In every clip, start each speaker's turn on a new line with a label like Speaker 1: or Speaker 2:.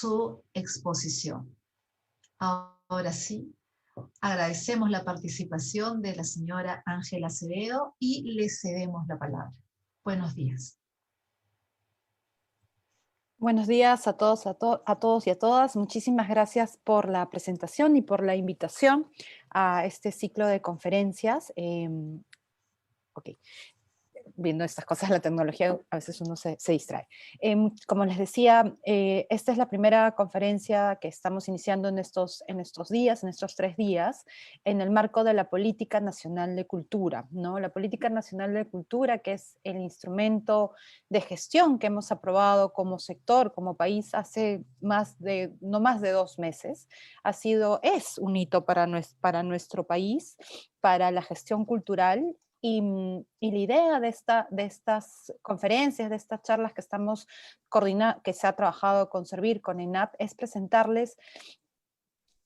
Speaker 1: su exposición. Ahora sí, agradecemos la participación de la señora Ángela Acevedo y le cedemos la palabra. Buenos días.
Speaker 2: Buenos días a todos, a todos y a todas. Muchísimas gracias por la presentación y por la invitación a este ciclo de conferencias. Ok. Viendo estas cosas, la tecnología, a veces uno se distrae. Como les decía, esta es la primera conferencia que estamos iniciando en estos días, en estos 3 días, en el marco de la Política Nacional de Cultura, ¿no? La Política Nacional de Cultura, que es el instrumento de gestión que hemos aprobado como sector, como país, hace no más de 2 meses, es un hito para nuestro país, para la gestión cultural. Y la idea de estas conferencias, de estas charlas que estamos coordinando, que se ha trabajado con Servir, con ENAP, es presentarles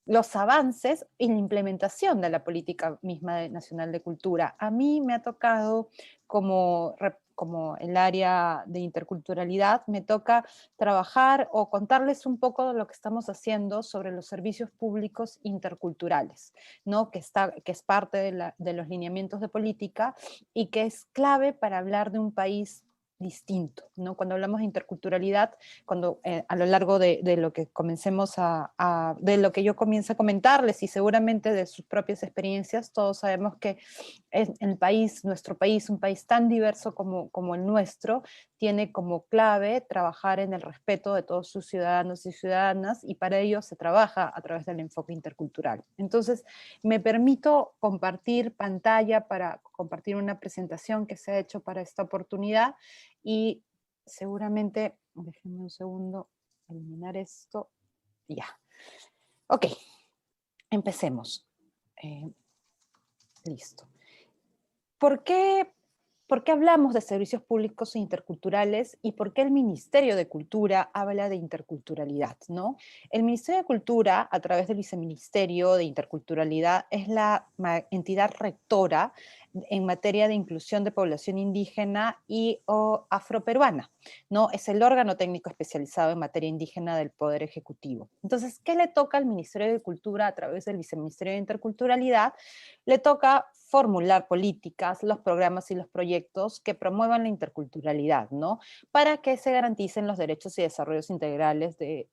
Speaker 2: los avances y la implementación de la política misma nacional de cultura. A mí me ha tocado, como el área de interculturalidad, me toca trabajar o contarles un poco de lo que estamos haciendo sobre los servicios públicos interculturales, ¿no? que es parte de los lineamientos de política y que es clave para hablar de un país distinto, ¿no? Cuando hablamos de interculturalidad, a lo largo de lo que de lo que yo comienzo a comentarles y seguramente de sus propias experiencias, todos sabemos que nuestro país, un país tan diverso como el nuestro, tiene como clave trabajar en el respeto de todos sus ciudadanos y ciudadanas, y para ello se trabaja a través del enfoque intercultural. Entonces, me permito compartir pantalla para compartir una presentación que se ha hecho para esta oportunidad, y seguramente, déjenme un segundo, eliminar esto, ya. Ok, empecemos. Listo. ¿Por qué hablamos de servicios públicos interculturales y por qué el Ministerio de Cultura habla de interculturalidad, ¿no? El Ministerio de Cultura, a través del Viceministerio de Interculturalidad, es la entidad rectora en materia de inclusión de población indígena o afroperuana, ¿no? Es el órgano técnico especializado en materia indígena del Poder Ejecutivo. Entonces, ¿qué le toca al Ministerio de Cultura a través del Viceministerio de Interculturalidad? Le toca formular políticas, los programas y los proyectos que promuevan la interculturalidad, ¿no? Para que se garanticen los derechos y desarrollos integrales de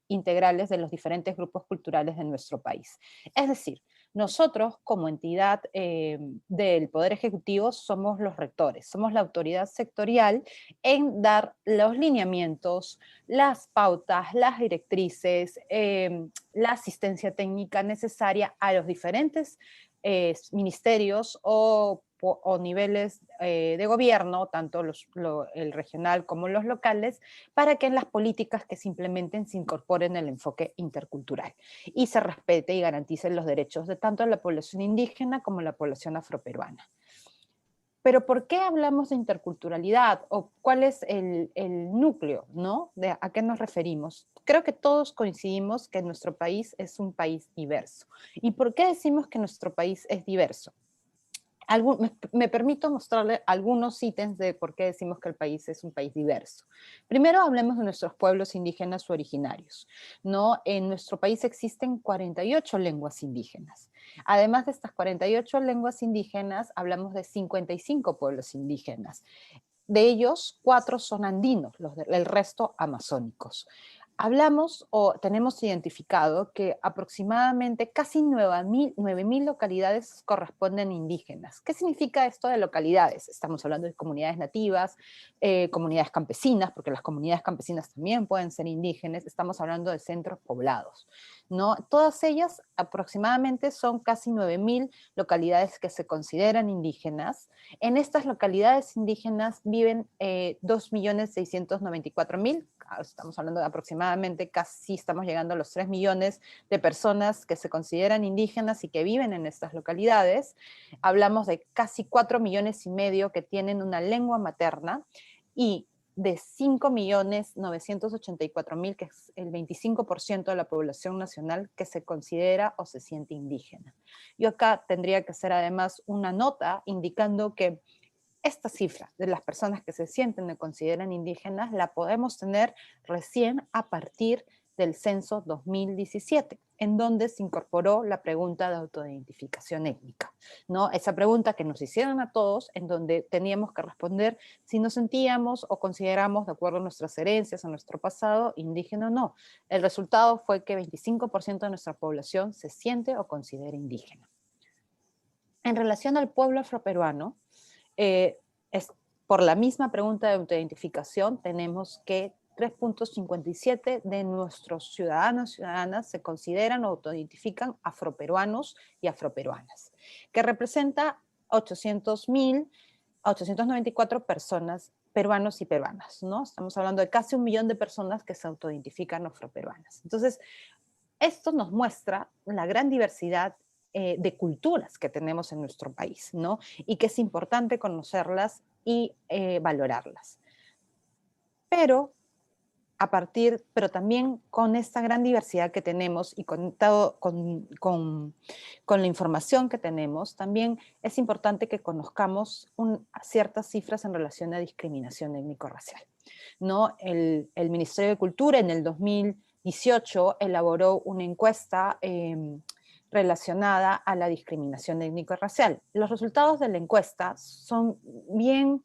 Speaker 2: los diferentes grupos culturales de nuestro país. Es decir, nosotros como entidad del Poder Ejecutivo somos los rectores, somos la autoridad sectorial en dar los lineamientos, las pautas, las directrices, la asistencia técnica necesaria a los diferentes ministerios o niveles de gobierno, tanto el regional como los locales, para que en las políticas que se implementen se incorporen el enfoque intercultural y se respete y garanticen los derechos de tanto la población indígena como la población afroperuana. Pero ¿por qué hablamos de interculturalidad? ¿O cuál es el núcleo, ¿no? ¿A qué nos referimos? Creo que todos coincidimos que nuestro país es un país diverso. ¿Y por qué decimos que nuestro país es diverso? Me permito mostrarle algunos ítems de por qué decimos que el país es un país diverso. Primero, hablemos de nuestros pueblos indígenas originarios, ¿no? En nuestro país existen 48 lenguas indígenas. Además de estas 48 lenguas indígenas, hablamos de 55 pueblos indígenas. De ellos, 4 son andinos, el resto amazónicos. Hablamos o tenemos identificado que aproximadamente casi 9.000 localidades corresponden indígenas. ¿Qué significa esto de localidades? Estamos hablando de comunidades nativas, comunidades campesinas, porque las comunidades campesinas también pueden ser indígenas. Estamos hablando de centros poblados, ¿no? Todas ellas aproximadamente son casi 9.000 localidades que se consideran indígenas. En estas localidades indígenas viven 2.694.000, estamos hablando de aproximadamente casi estamos llegando a los 3 millones de personas que se consideran indígenas y que viven en estas localidades. Hablamos de casi 4,5 millones que tienen una lengua materna y de 5.984.000, que es el 25% de la población nacional que se considera o se siente indígena. Yo acá tendría que hacer además una nota indicando que esta cifra de las personas que se sienten o consideran indígenas la podemos tener recién a partir del censo 2017, en donde se incorporó la pregunta de autoidentificación étnica, ¿no? Esa pregunta que nos hicieron a todos, en donde teníamos que responder si nos sentíamos o consideramos, de acuerdo a nuestras herencias, a nuestro pasado, indígena o no. El resultado fue que 25% de nuestra población se siente o considera indígena. En relación al pueblo afroperuano, por la misma pregunta de autoidentificación, tenemos que 3.57 de nuestros ciudadanos y ciudadanas se consideran o autoidentifican afroperuanos y afroperuanas, que representa 894 personas, peruanos y peruanas, ¿no? Estamos hablando de casi 1 millón de personas que se autoidentifican afroperuanas. Entonces, esto nos muestra la gran diversidad de culturas que tenemos en nuestro país, ¿no? Y que es importante conocerlas y valorarlas. Pero también con esta gran diversidad que tenemos y con la información que tenemos, también es importante que conozcamos ciertas cifras en relación a discriminación étnico-racial, ¿no? El Ministerio de Cultura en el 2018 elaboró una encuesta relacionada a la discriminación étnico-racial. Los resultados de la encuesta son bien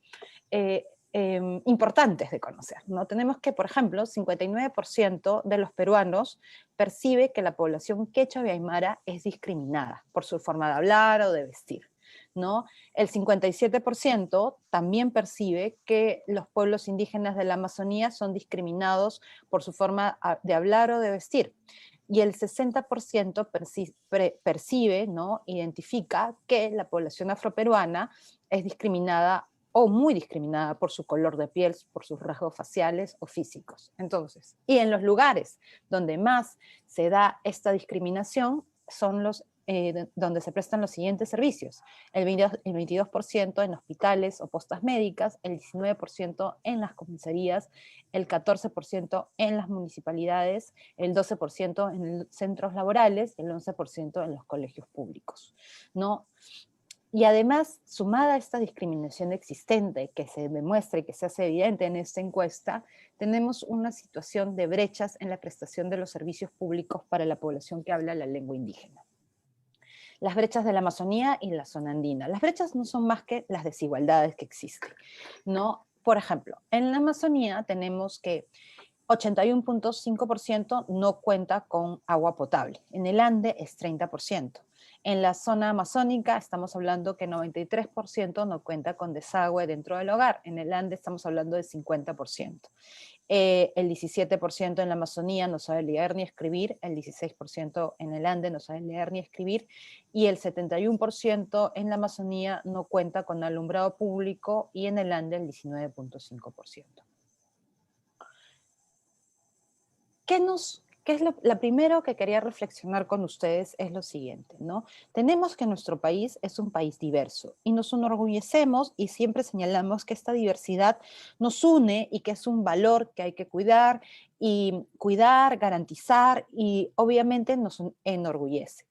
Speaker 2: importantes de conocer, ¿no? Tenemos que, por ejemplo, 59% de los peruanos percibe que la población quechua y aymara es discriminada por su forma de hablar o de vestir, ¿no? El 57% también percibe que los pueblos indígenas de la Amazonía son discriminados por su forma de hablar o de vestir. Y el 60% percibe, ¿no? Identifica que la población afroperuana es discriminada o muy discriminada por su color de piel, por sus rasgos faciales o físicos. Entonces, y en los lugares donde más se da esta discriminación son los donde se prestan los siguientes servicios: el 22% en hospitales o postas médicas, el 19% en las comisarías, el 14% en las municipalidades, el 12% en los centros laborales y el 11% en los colegios públicos, ¿no? Y además, sumada a esta discriminación existente que se demuestra y que se hace evidente en esta encuesta, tenemos una situación de brechas en la prestación de los servicios públicos para la población que habla la lengua indígena. Las brechas de la Amazonía y la zona andina. Las brechas no son más que las desigualdades que existen, ¿no? Por ejemplo, en la Amazonía tenemos que 81.5% no cuenta con agua potable. En el Ande es 30%. En la zona amazónica estamos hablando que 93% no cuenta con desagüe dentro del hogar. En el Ande estamos hablando de 50%. El 17% en la Amazonía no sabe leer ni escribir, el 16% en el Ande no sabe leer ni escribir, y el 71% en la Amazonía no cuenta con alumbrado público, y en el Ande el 19.5%. ¿Qué es lo primero que quería reflexionar con ustedes? Es lo siguiente, ¿no? Tenemos que nuestro país es un país diverso y nos enorgullecemos y siempre señalamos que esta diversidad nos une y que es un valor que hay que cuidar, garantizar, y obviamente nos enorgullece.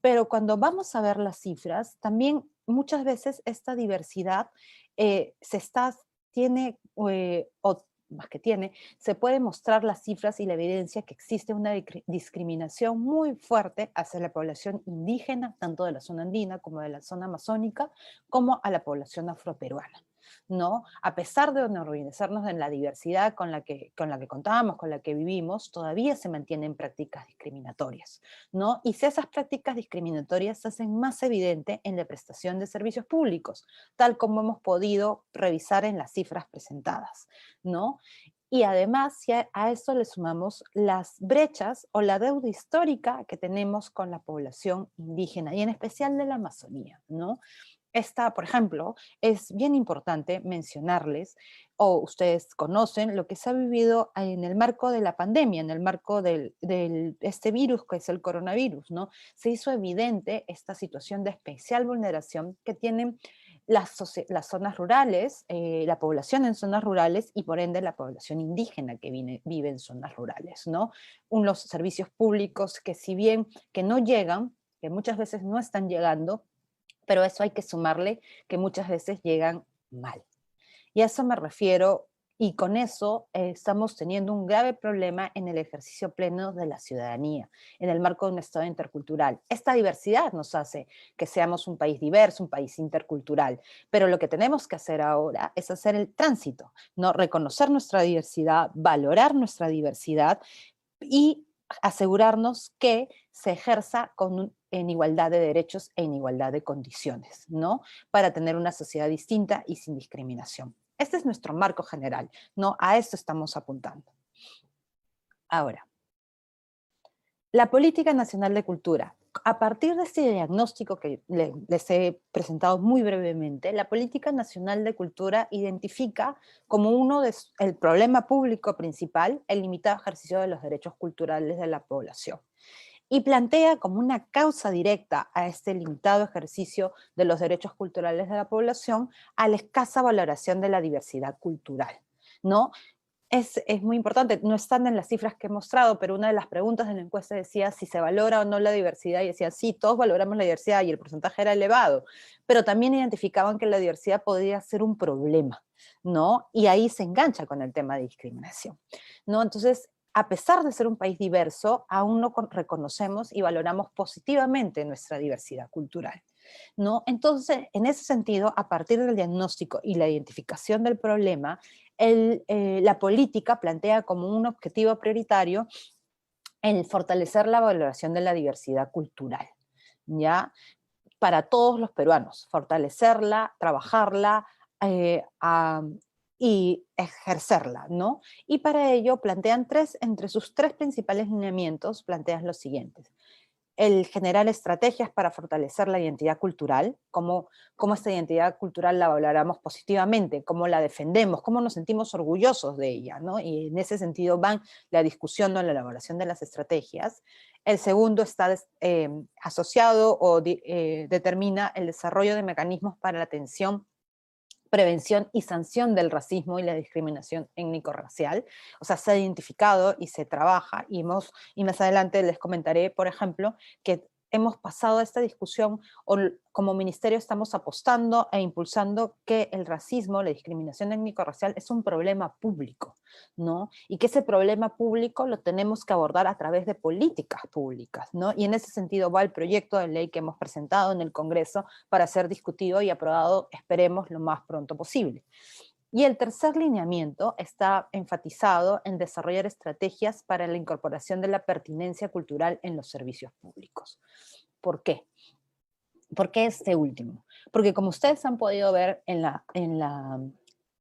Speaker 2: Pero cuando vamos a ver las cifras, también muchas veces esta diversidad tiene, más que tiene, se puede mostrar las cifras y la evidencia que existe una discriminación muy fuerte hacia la población indígena, tanto de la zona andina como de la zona amazónica, como a la población afroperuana, ¿no? A pesar de enorgullecernos en la diversidad con la que contamos, con la que vivimos, todavía se mantienen prácticas discriminatorias, ¿no? Y si esas prácticas discriminatorias se hacen más evidente en la prestación de servicios públicos, tal como hemos podido revisar en las cifras presentadas, ¿no? Y además, si a eso le sumamos las brechas o la deuda histórica que tenemos con la población indígena, y en especial de la Amazonía, ¿no? Por ejemplo, es bien importante mencionarles, o ustedes conocen, lo que se ha vivido en el marco de la pandemia, en el marco de este virus que es el coronavirus, ¿no? Se hizo evidente esta situación de especial vulneración que tienen las zonas rurales, la población en zonas rurales, y por ende la población indígena que vive en zonas rurales, ¿no? Unos servicios públicos que, si bien que no llegan, que muchas veces no están llegando, pero eso hay que sumarle que muchas veces llegan mal. Y a eso me refiero, Y con eso estamos teniendo un grave problema en el ejercicio pleno de la ciudadanía, en el marco de un Estado intercultural. Esta diversidad nos hace que seamos un país diverso, un país intercultural, pero lo que tenemos que hacer ahora es hacer el tránsito, ¿no? Reconocer nuestra diversidad, valorar nuestra diversidad y asegurarnos que se ejerza en igualdad de derechos e en igualdad de condiciones, ¿no? Para tener una sociedad distinta y sin discriminación. Este es nuestro marco general, ¿no? A esto estamos apuntando. Ahora, la Política Nacional de Cultura. A partir de este diagnóstico que les he presentado muy brevemente, la Política Nacional de Cultura identifica como el problema público principal el limitado ejercicio de los derechos culturales de la población y plantea como una causa directa a este limitado ejercicio de los derechos culturales de la población a la escasa valoración de la diversidad cultural, ¿no? Es muy importante, no están en las cifras que he mostrado, pero una de las preguntas de la encuesta decía si se valora o no la diversidad, y decía, sí, todos valoramos la diversidad, y el porcentaje era elevado, pero también identificaban que la diversidad podría ser un problema, ¿no? Y ahí se engancha con el tema de discriminación, ¿no? Entonces, a pesar de ser un país diverso, aún no reconocemos y valoramos positivamente nuestra diversidad cultural, ¿no? Entonces, en ese sentido, a partir del diagnóstico y la identificación del problema, la política plantea como un objetivo prioritario el fortalecer la valoración de la diversidad cultural, ¿ya? Para todos los peruanos, fortalecerla, trabajarla y ejercerla, ¿no? Y para ello plantean entre sus tres principales lineamientos, plantean los siguientes: el generar estrategias para fortalecer la identidad cultural, cómo esta identidad cultural la valoramos positivamente, cómo la defendemos, cómo nos sentimos orgullosos de ella, ¿no? Y en ese sentido van la discusión, ¿no?, la elaboración de las estrategias. El segundo está asociado o determina el desarrollo de mecanismos para la atención, prevención y sanción del racismo y la discriminación étnico-racial. O sea, se ha identificado y se trabaja, y más adelante les comentaré, por ejemplo, que hemos pasado a esta discusión, o como ministerio estamos apostando e impulsando que el racismo, la discriminación étnico-racial es un problema público, ¿no? Y que ese problema público lo tenemos que abordar a través de políticas públicas, ¿no? Y en ese sentido va el proyecto de ley que hemos presentado en el Congreso para ser discutido y aprobado, esperemos, lo más pronto posible. Y el tercer lineamiento está enfatizado en desarrollar estrategias para la incorporación de la pertinencia cultural en los servicios públicos. ¿Por qué? ¿Por qué este último? Porque como ustedes han podido ver en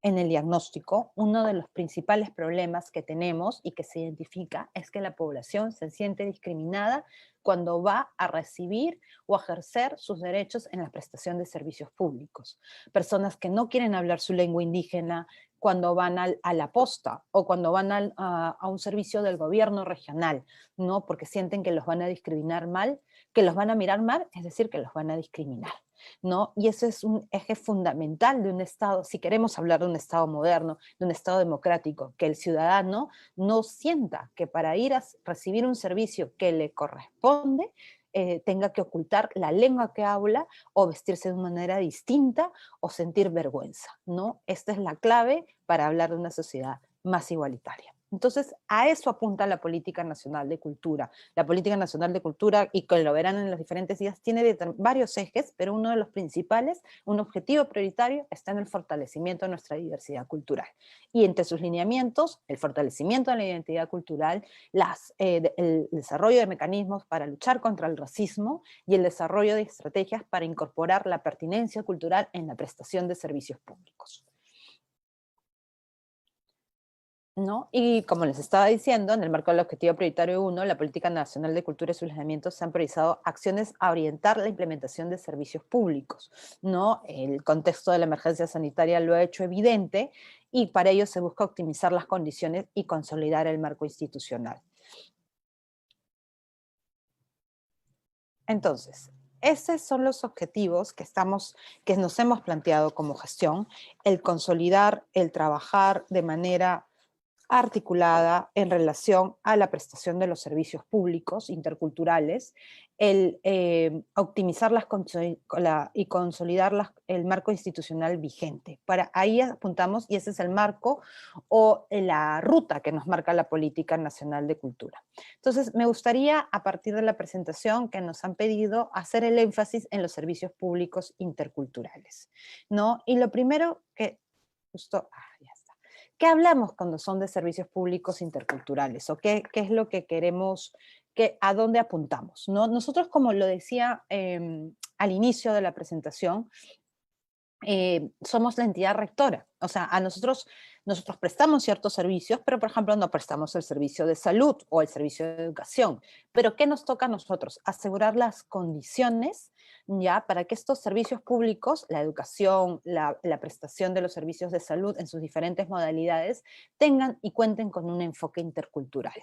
Speaker 2: el diagnóstico, uno de los principales problemas que tenemos y que se identifica es que la población se siente discriminada cuando va a recibir o a ejercer sus derechos en la prestación de servicios públicos. Personas que no quieren hablar su lengua indígena cuando van a la posta o cuando van a un servicio del gobierno regional, ¿no? Porque sienten que los van a discriminar mal, que los van a mirar mal, es decir, que los van a discriminar, ¿no? Y eso es un eje fundamental de un Estado, si queremos hablar de un Estado moderno, de un Estado democrático, que el ciudadano no sienta que para ir a recibir un servicio que le corresponde, tenga que ocultar la lengua que habla o vestirse de una manera distinta o sentir vergüenza, ¿no? Esta es la clave para hablar de una sociedad más igualitaria. Entonces, a eso apunta la Política Nacional de Cultura. La Política Nacional de Cultura, y que lo verán en los diferentes días, tiene varios ejes, pero uno de los principales, un objetivo prioritario, está en el fortalecimiento de nuestra diversidad cultural. Y entre sus lineamientos, el fortalecimiento de la identidad cultural, el desarrollo de mecanismos para luchar contra el racismo y el desarrollo de estrategias para incorporar la pertinencia cultural en la prestación de servicios públicos, ¿no? Y como les estaba diciendo, en el marco del Objetivo Prioritario 1, la Política Nacional de Cultura y sus lineamientos se han priorizado acciones a orientar la implementación de servicios públicos, ¿no? El contexto de la emergencia sanitaria lo ha hecho evidente, y para ello se busca optimizar las condiciones y consolidar el marco institucional. Entonces, esos son los objetivos que nos hemos planteado como gestión: el consolidar, el trabajar de manera articulada en relación a la prestación de los servicios públicos interculturales, el optimizar y consolidar el marco institucional vigente. Para ahí apuntamos, y ese es el marco o la ruta que nos marca la Política Nacional de Cultura. Entonces, me gustaría, a partir de la presentación que nos han pedido, hacer el énfasis en los servicios públicos interculturales, ¿no? Y lo primero que, justo, ya está. ¿Qué hablamos cuando son de servicios públicos interculturales? ¿O qué es lo que queremos, a dónde apuntamos, ¿no? Nosotros, como lo decía al inicio de la presentación, somos la entidad rectora. O sea, nosotros prestamos ciertos servicios, pero por ejemplo no prestamos el servicio de salud o el servicio de educación. Pero ¿qué nos toca a nosotros? Asegurar las condiciones ya para que estos servicios públicos, la educación, la prestación de los servicios de salud en sus diferentes modalidades, tengan y cuenten con un enfoque intercultural,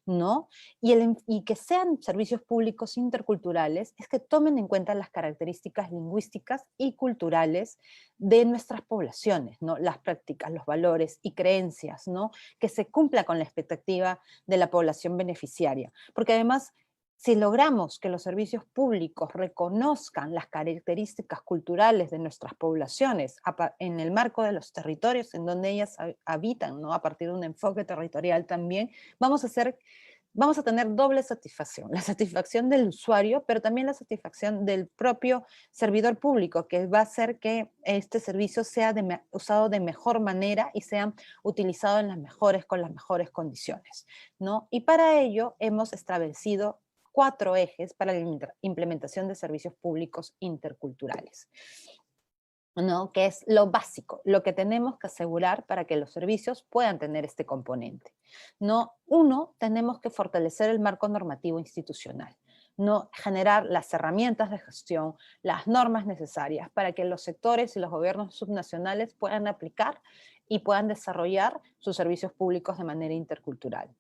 Speaker 2: ¿no? Y que sean servicios públicos interculturales es que tomen en cuenta las características lingüísticas y culturales de nuestras poblaciones, ¿no? Las prácticas, los valores y creencias, ¿no? Que se cumpla con la expectativa de la población beneficiaria. Porque además, si logramos que los servicios públicos reconozcan las características culturales de nuestras poblaciones en el marco de los territorios en donde ellas habitan, ¿no? A partir de un enfoque territorial también, vamos a tener doble satisfacción, la satisfacción del usuario, pero también la satisfacción del propio servidor público, que va a hacer que este servicio sea usado de mejor manera y sea utilizado con las mejores condiciones, ¿no? Y para ello hemos establecido 4 ejes para la implementación de servicios públicos interculturales, ¿no? Que es lo básico, lo que tenemos que asegurar para que los servicios puedan tener este componente, ¿no? Uno, tenemos que fortalecer el marco normativo institucional, ¿no? Generar las herramientas de gestión, las normas necesarias para que los sectores y los gobiernos subnacionales puedan aplicar y puedan desarrollar sus servicios públicos de manera intercultural.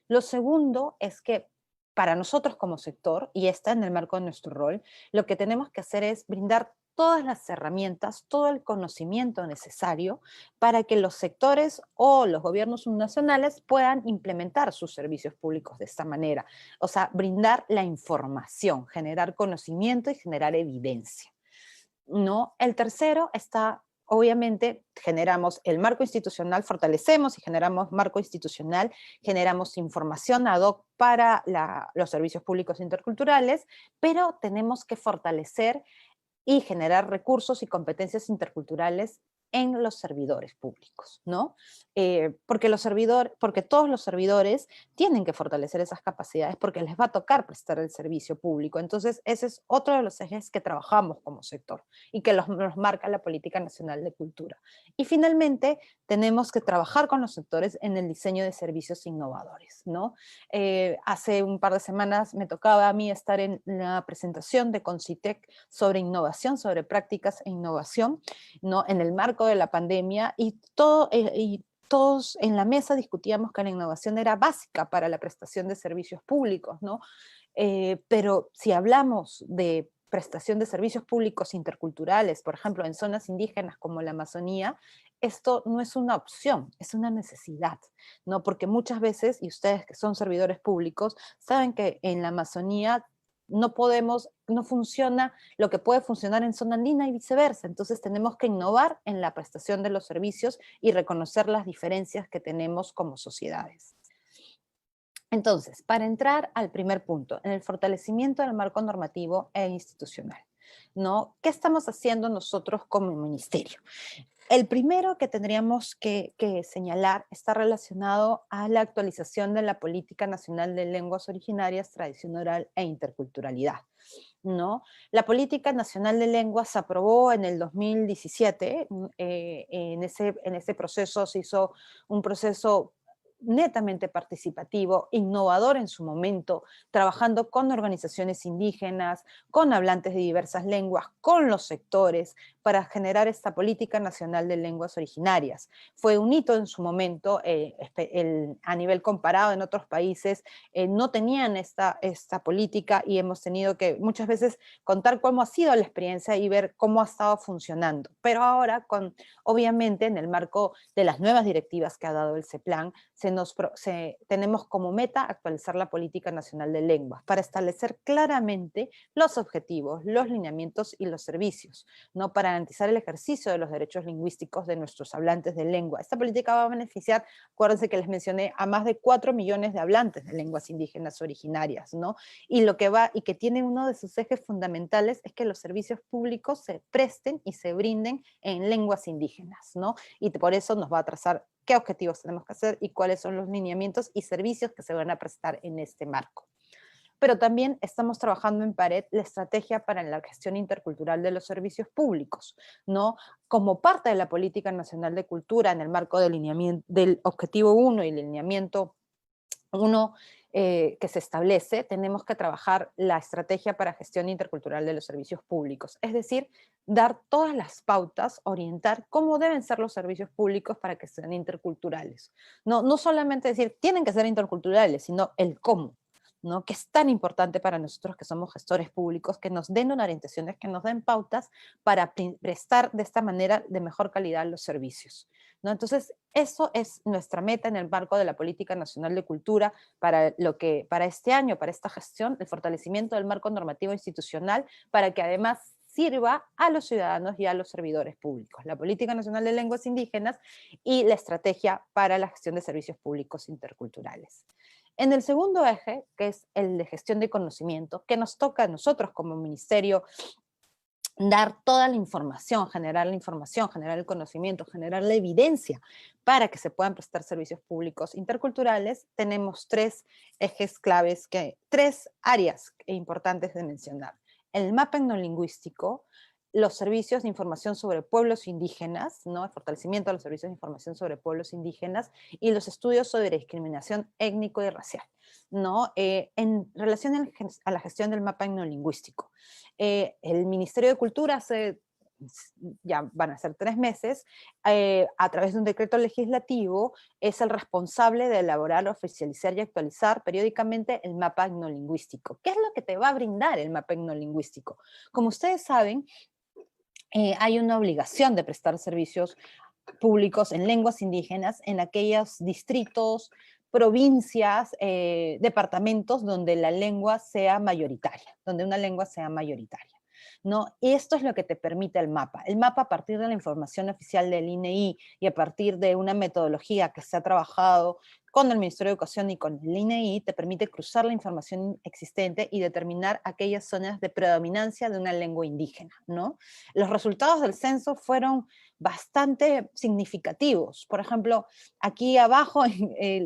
Speaker 2: Lo segundo es que para nosotros como sector, y está en el marco de nuestro rol, lo que tenemos que hacer es brindar todas las herramientas, todo el conocimiento necesario para que los sectores o los gobiernos subnacionales puedan implementar sus servicios públicos de esta manera. O sea, brindar la información, generar conocimiento y generar evidencia, ¿no? El tercero está, obviamente, generamos el marco institucional, fortalecemos y generamos marco institucional, generamos información ad hoc para los servicios públicos interculturales, pero tenemos que fortalecer y generar recursos y competencias interculturales en los servidores públicos, ¿no? Porque todos los servidores tienen que fortalecer esas capacidades porque les va a tocar prestar el servicio público. Entonces, ese es otro de los ejes que trabajamos como sector y que nos marca la Política Nacional de Cultura. Y finalmente, tenemos que trabajar con los sectores en el diseño de servicios innovadores, ¿no? Hace un par de semanas me tocaba a mí estar en la presentación de Concitec sobre innovación, sobre prácticas e innovación, ¿no? En el marco de la pandemia, y todos en la mesa discutíamos que la innovación era básica para la prestación de servicios públicos, ¿no? Pero si hablamos de prestación de servicios públicos interculturales, por ejemplo, en zonas indígenas como la Amazonía, esto no es una opción, es una necesidad, ¿no? Porque muchas veces, y ustedes que son servidores públicos, saben que en la Amazonía no funciona lo que puede funcionar en zona andina y viceversa. Entonces tenemos que innovar en la prestación de los servicios y reconocer las diferencias que tenemos como sociedades. Entonces, para entrar al primer punto, en el fortalecimiento del marco normativo e institucional, ¿no? ¿Qué estamos haciendo nosotros como ministerio? El primero que tendríamos que señalar está relacionado a la actualización de la Política Nacional de Lenguas Originarias, Tradición Oral e Interculturalidad, ¿no? La Política Nacional de Lenguas se aprobó en el 2017, en ese proceso se hizo un proceso netamente participativo, innovador en su momento, trabajando con organizaciones indígenas, con hablantes de diversas lenguas, con los sectores, para generar esta Política Nacional de Lenguas Originarias. Fue un hito en su momento, a nivel comparado en otros países, no tenían esta política y hemos tenido que muchas veces contar cómo ha sido la experiencia y ver cómo ha estado funcionando. Pero ahora, obviamente, en el marco de las nuevas directivas que ha dado el CEPLAN, se tenemos como meta actualizar la Política Nacional de Lenguas para establecer claramente los objetivos, los lineamientos y los servicios, ¿no? Para garantizar el ejercicio de los derechos lingüísticos de nuestros hablantes de lengua. Esta política va a beneficiar, acuérdense que les mencioné, a más de 4 millones de hablantes de lenguas indígenas originarias, ¿no? Y que tiene uno de sus ejes fundamentales es que los servicios públicos se presten y se brinden en lenguas indígenas, ¿no? Y por eso nos va a trazar qué objetivos tenemos que hacer y cuáles son los lineamientos y servicios que se van a prestar en este marco. Pero también estamos trabajando en pared la estrategia para la gestión intercultural de los servicios públicos, ¿no? Como parte de la Política Nacional de Cultura, en el marco del Objetivo 1 y el lineamiento 1 que se establece, tenemos que trabajar la estrategia para gestión intercultural de los servicios públicos, es decir, dar todas las pautas, orientar cómo deben ser los servicios públicos para que sean interculturales. No solamente decir, tienen que ser interculturales, sino el cómo, ¿no? Que es tan importante para nosotros que somos gestores públicos, que nos den orientaciones, que nos den pautas para prestar de esta manera de mejor calidad los servicios, ¿no? Entonces, eso es nuestra meta en el marco de la Política Nacional de Cultura para este año, para esta gestión, el fortalecimiento del marco normativo institucional, para que además sirva a los ciudadanos y a los servidores públicos. La Política Nacional de Lenguas Indígenas y la estrategia para la gestión de servicios públicos interculturales. En el segundo eje, que es el de gestión de conocimiento, que nos toca a nosotros como ministerio dar toda la información, generar el conocimiento, generar la evidencia para que se puedan prestar servicios públicos interculturales, tenemos tres ejes claves, tres áreas importantes de mencionar. El mapa etnolingüístico, los servicios de información sobre pueblos indígenas, ¿no? El fortalecimiento de los servicios de información sobre pueblos indígenas y los estudios sobre discriminación étnico y racial, ¿no? En relación a la gestión del mapa etnolingüístico, el Ministerio de Cultura ya van a ser 3 meses, a través de un decreto legislativo, es el responsable de elaborar, oficializar y actualizar periódicamente el mapa etnolingüístico. ¿Qué es lo que te va a brindar el mapa etnolingüístico? Como ustedes saben, hay una obligación de prestar servicios públicos en lenguas indígenas en aquellos distritos, provincias, departamentos donde la lengua sea mayoritaria, donde una lengua sea mayoritaria, ¿no? Y esto es lo que te permite el mapa. El mapa, a partir de la información oficial del INEI y a partir de una metodología que se ha trabajado con el Ministerio de Educación y con el INEI, te permite cruzar la información existente y determinar aquellas zonas de predominancia de una lengua indígena, ¿no? Los resultados del censo fueron bastante significativos. Por ejemplo, aquí abajo,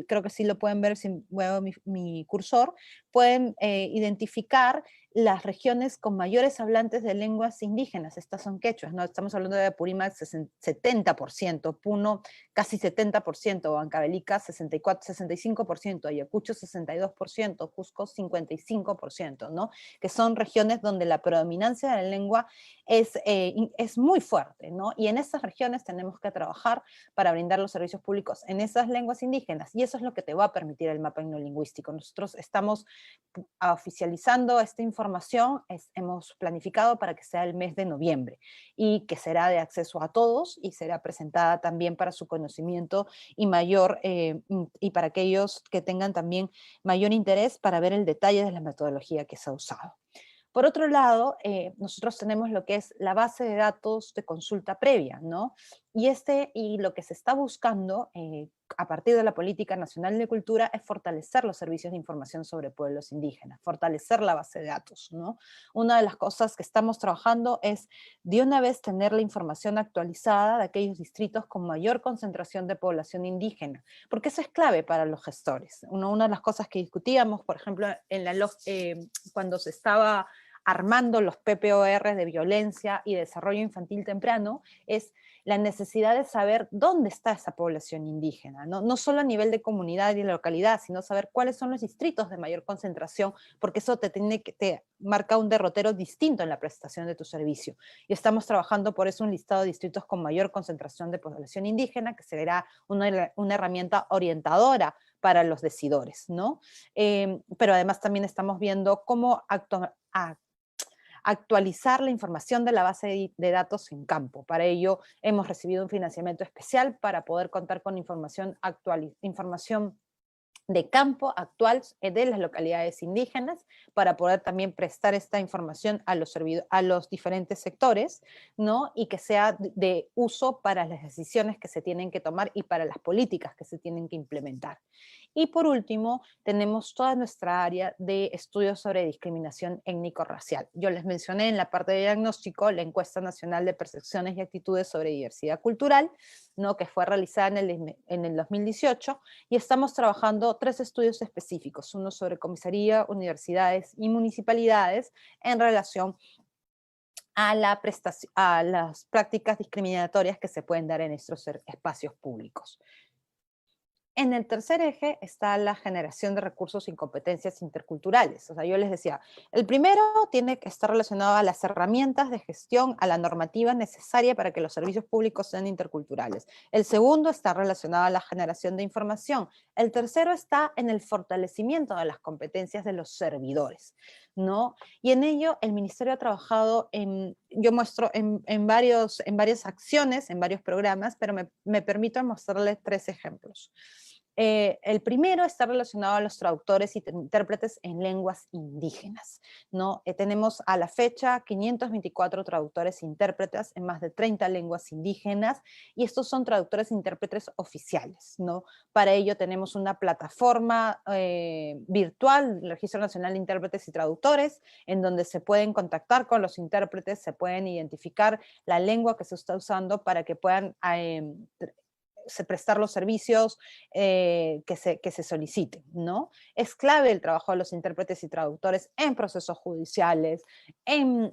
Speaker 2: creo que sí lo pueden ver si muevo mi cursor, pueden identificar las regiones con mayores hablantes de lenguas indígenas. Estas son quechuas, ¿no? Estamos hablando de Apurímac 70%, Puno casi 70%, Huancavelica 65%, Ayacucho 62%, Cusco 55%, ¿no? Que son regiones donde la predominancia de la lengua es muy fuerte, ¿no? Y en esas regiones tenemos que trabajar para brindar los servicios públicos en esas lenguas indígenas, y eso es lo que te va a permitir el mapa etnolingüístico. Nosotros estamos oficializando esta información, hemos planificado para que sea el mes de noviembre, y que será de acceso a todos, y será presentada también para su conocimiento y para aquellos que tengan también mayor interés para ver el detalle de la metodología que se ha usado. Por otro lado, nosotros tenemos lo que es la base de datos de consulta previa, ¿no? Y lo que se está buscando a partir de la Política Nacional de Cultura es fortalecer los servicios de información sobre pueblos indígenas, fortalecer la base de datos, ¿no? Una de las cosas que estamos trabajando es de una vez tener la información actualizada de aquellos distritos con mayor concentración de población indígena, porque eso es clave para los gestores. Una de las cosas que discutíamos, por ejemplo, cuando se estaba armando los PPOR de violencia y desarrollo infantil temprano, es la necesidad de saber dónde está esa población indígena, ¿no? No solo a nivel de comunidad y de localidad, sino saber cuáles son los distritos de mayor concentración, porque eso te marca un derrotero distinto en la prestación de tu servicio. Y estamos trabajando por eso un listado de distritos con mayor concentración de población indígena, que será una herramienta orientadora para los decidores, ¿no? Pero además también estamos viendo cómo actualizar la información de la base de datos en campo. Para ello hemos recibido un financiamiento especial para poder contar con información de campo actual de las localidades indígenas, para poder también prestar esta información a los diferentes sectores, ¿no? Y que sea de uso para las decisiones que se tienen que tomar y para las políticas que se tienen que implementar. Y por último, tenemos toda nuestra área de estudios sobre discriminación étnico-racial. Yo les mencioné en la parte de diagnóstico la encuesta nacional de percepciones y actitudes sobre diversidad cultural, ¿no? Que fue realizada en el 2018, y estamos trabajando 3 estudios específicos, uno sobre comisaría, universidades y municipalidades en relación a las prácticas discriminatorias que se pueden dar en estos espacios públicos. En el tercer eje está la generación de recursos y competencias interculturales. O sea, yo les decía, el primero tiene que estar relacionado a las herramientas de gestión, a la normativa necesaria para que los servicios públicos sean interculturales. El segundo está relacionado a la generación de información. El tercero está en el fortalecimiento de las competencias de los servidores, ¿no? Y en ello el Ministerio ha trabajado yo muestro en varias acciones, en varios programas, pero me permito mostrarles 3 ejemplos. El primero está relacionado a los traductores y intérpretes en lenguas indígenas, ¿no? Tenemos a la fecha 524 traductores e intérpretes en más de 30 lenguas indígenas, y estos son traductores e intérpretes oficiales, ¿no? Para ello tenemos una plataforma virtual, el Registro Nacional de Intérpretes y Traductores, en donde se pueden contactar con los intérpretes, se pueden identificar la lengua que se está usando para que puedan prestar los servicios que se soliciten, ¿no? Es clave el trabajo de los intérpretes y traductores en procesos judiciales, en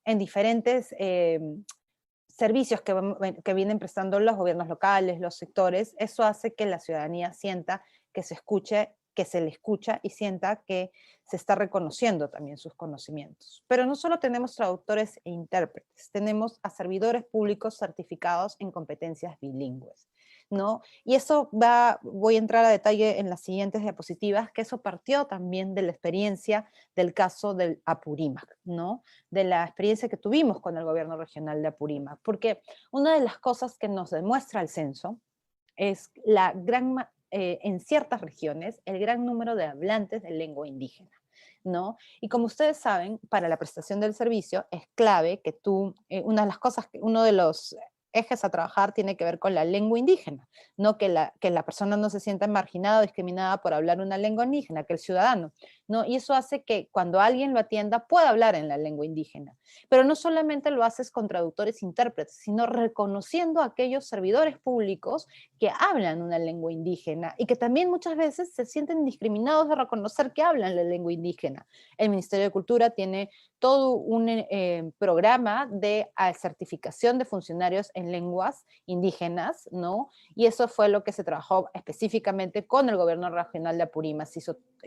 Speaker 2: diferentes servicios que vienen prestando los gobiernos locales, los sectores. Eso hace que la ciudadanía sienta que se le escucha y sienta que se está reconociendo también sus conocimientos. Pero no solo tenemos traductores e intérpretes, tenemos a servidores públicos certificados en competencias bilingües, ¿no? Y eso voy a entrar a detalle en las siguientes diapositivas, que eso partió también de la experiencia del caso del Apurímac, ¿no? De la experiencia que tuvimos con el gobierno regional de Apurímac, porque una de las cosas que nos demuestra el censo es en ciertas regiones, el gran número de hablantes de lengua indígena, ¿no? Y como ustedes saben, para la prestación del servicio es clave que una de las cosas, uno de los ejes a trabajar tiene que ver con la lengua indígena, no que la persona no se sienta marginada o discriminada por hablar una lengua indígena, que el ciudadano, ¿no? Y eso hace que cuando alguien lo atienda pueda hablar en la lengua indígena. Pero no solamente lo haces con traductores e intérpretes, sino reconociendo a aquellos servidores públicos que hablan una lengua indígena y que también muchas veces se sienten discriminados de reconocer que hablan la lengua indígena. El Ministerio de Cultura tiene todo un programa de certificación de funcionarios en lenguas indígenas, ¿no? Y eso fue lo que se trabajó específicamente con el gobierno regional de Apurímac,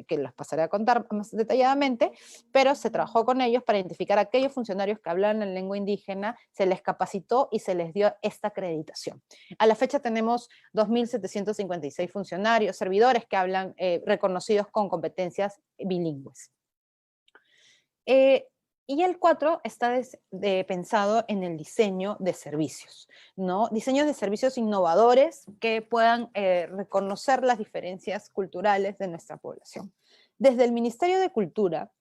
Speaker 2: que los pasaré a contar más detalladamente, pero se trabajó con ellos para identificar a aquellos funcionarios que hablan en lengua indígena, se les capacitó y se les dio esta acreditación. A la fecha tenemos 2.756 funcionarios, servidores que hablan reconocidos con competencias bilingües. Y el 4 está pensado en el diseño de servicios, ¿no? Diseños de servicios innovadores que puedan reconocer las diferencias culturales de nuestra población. Desde el Ministerio de Cultura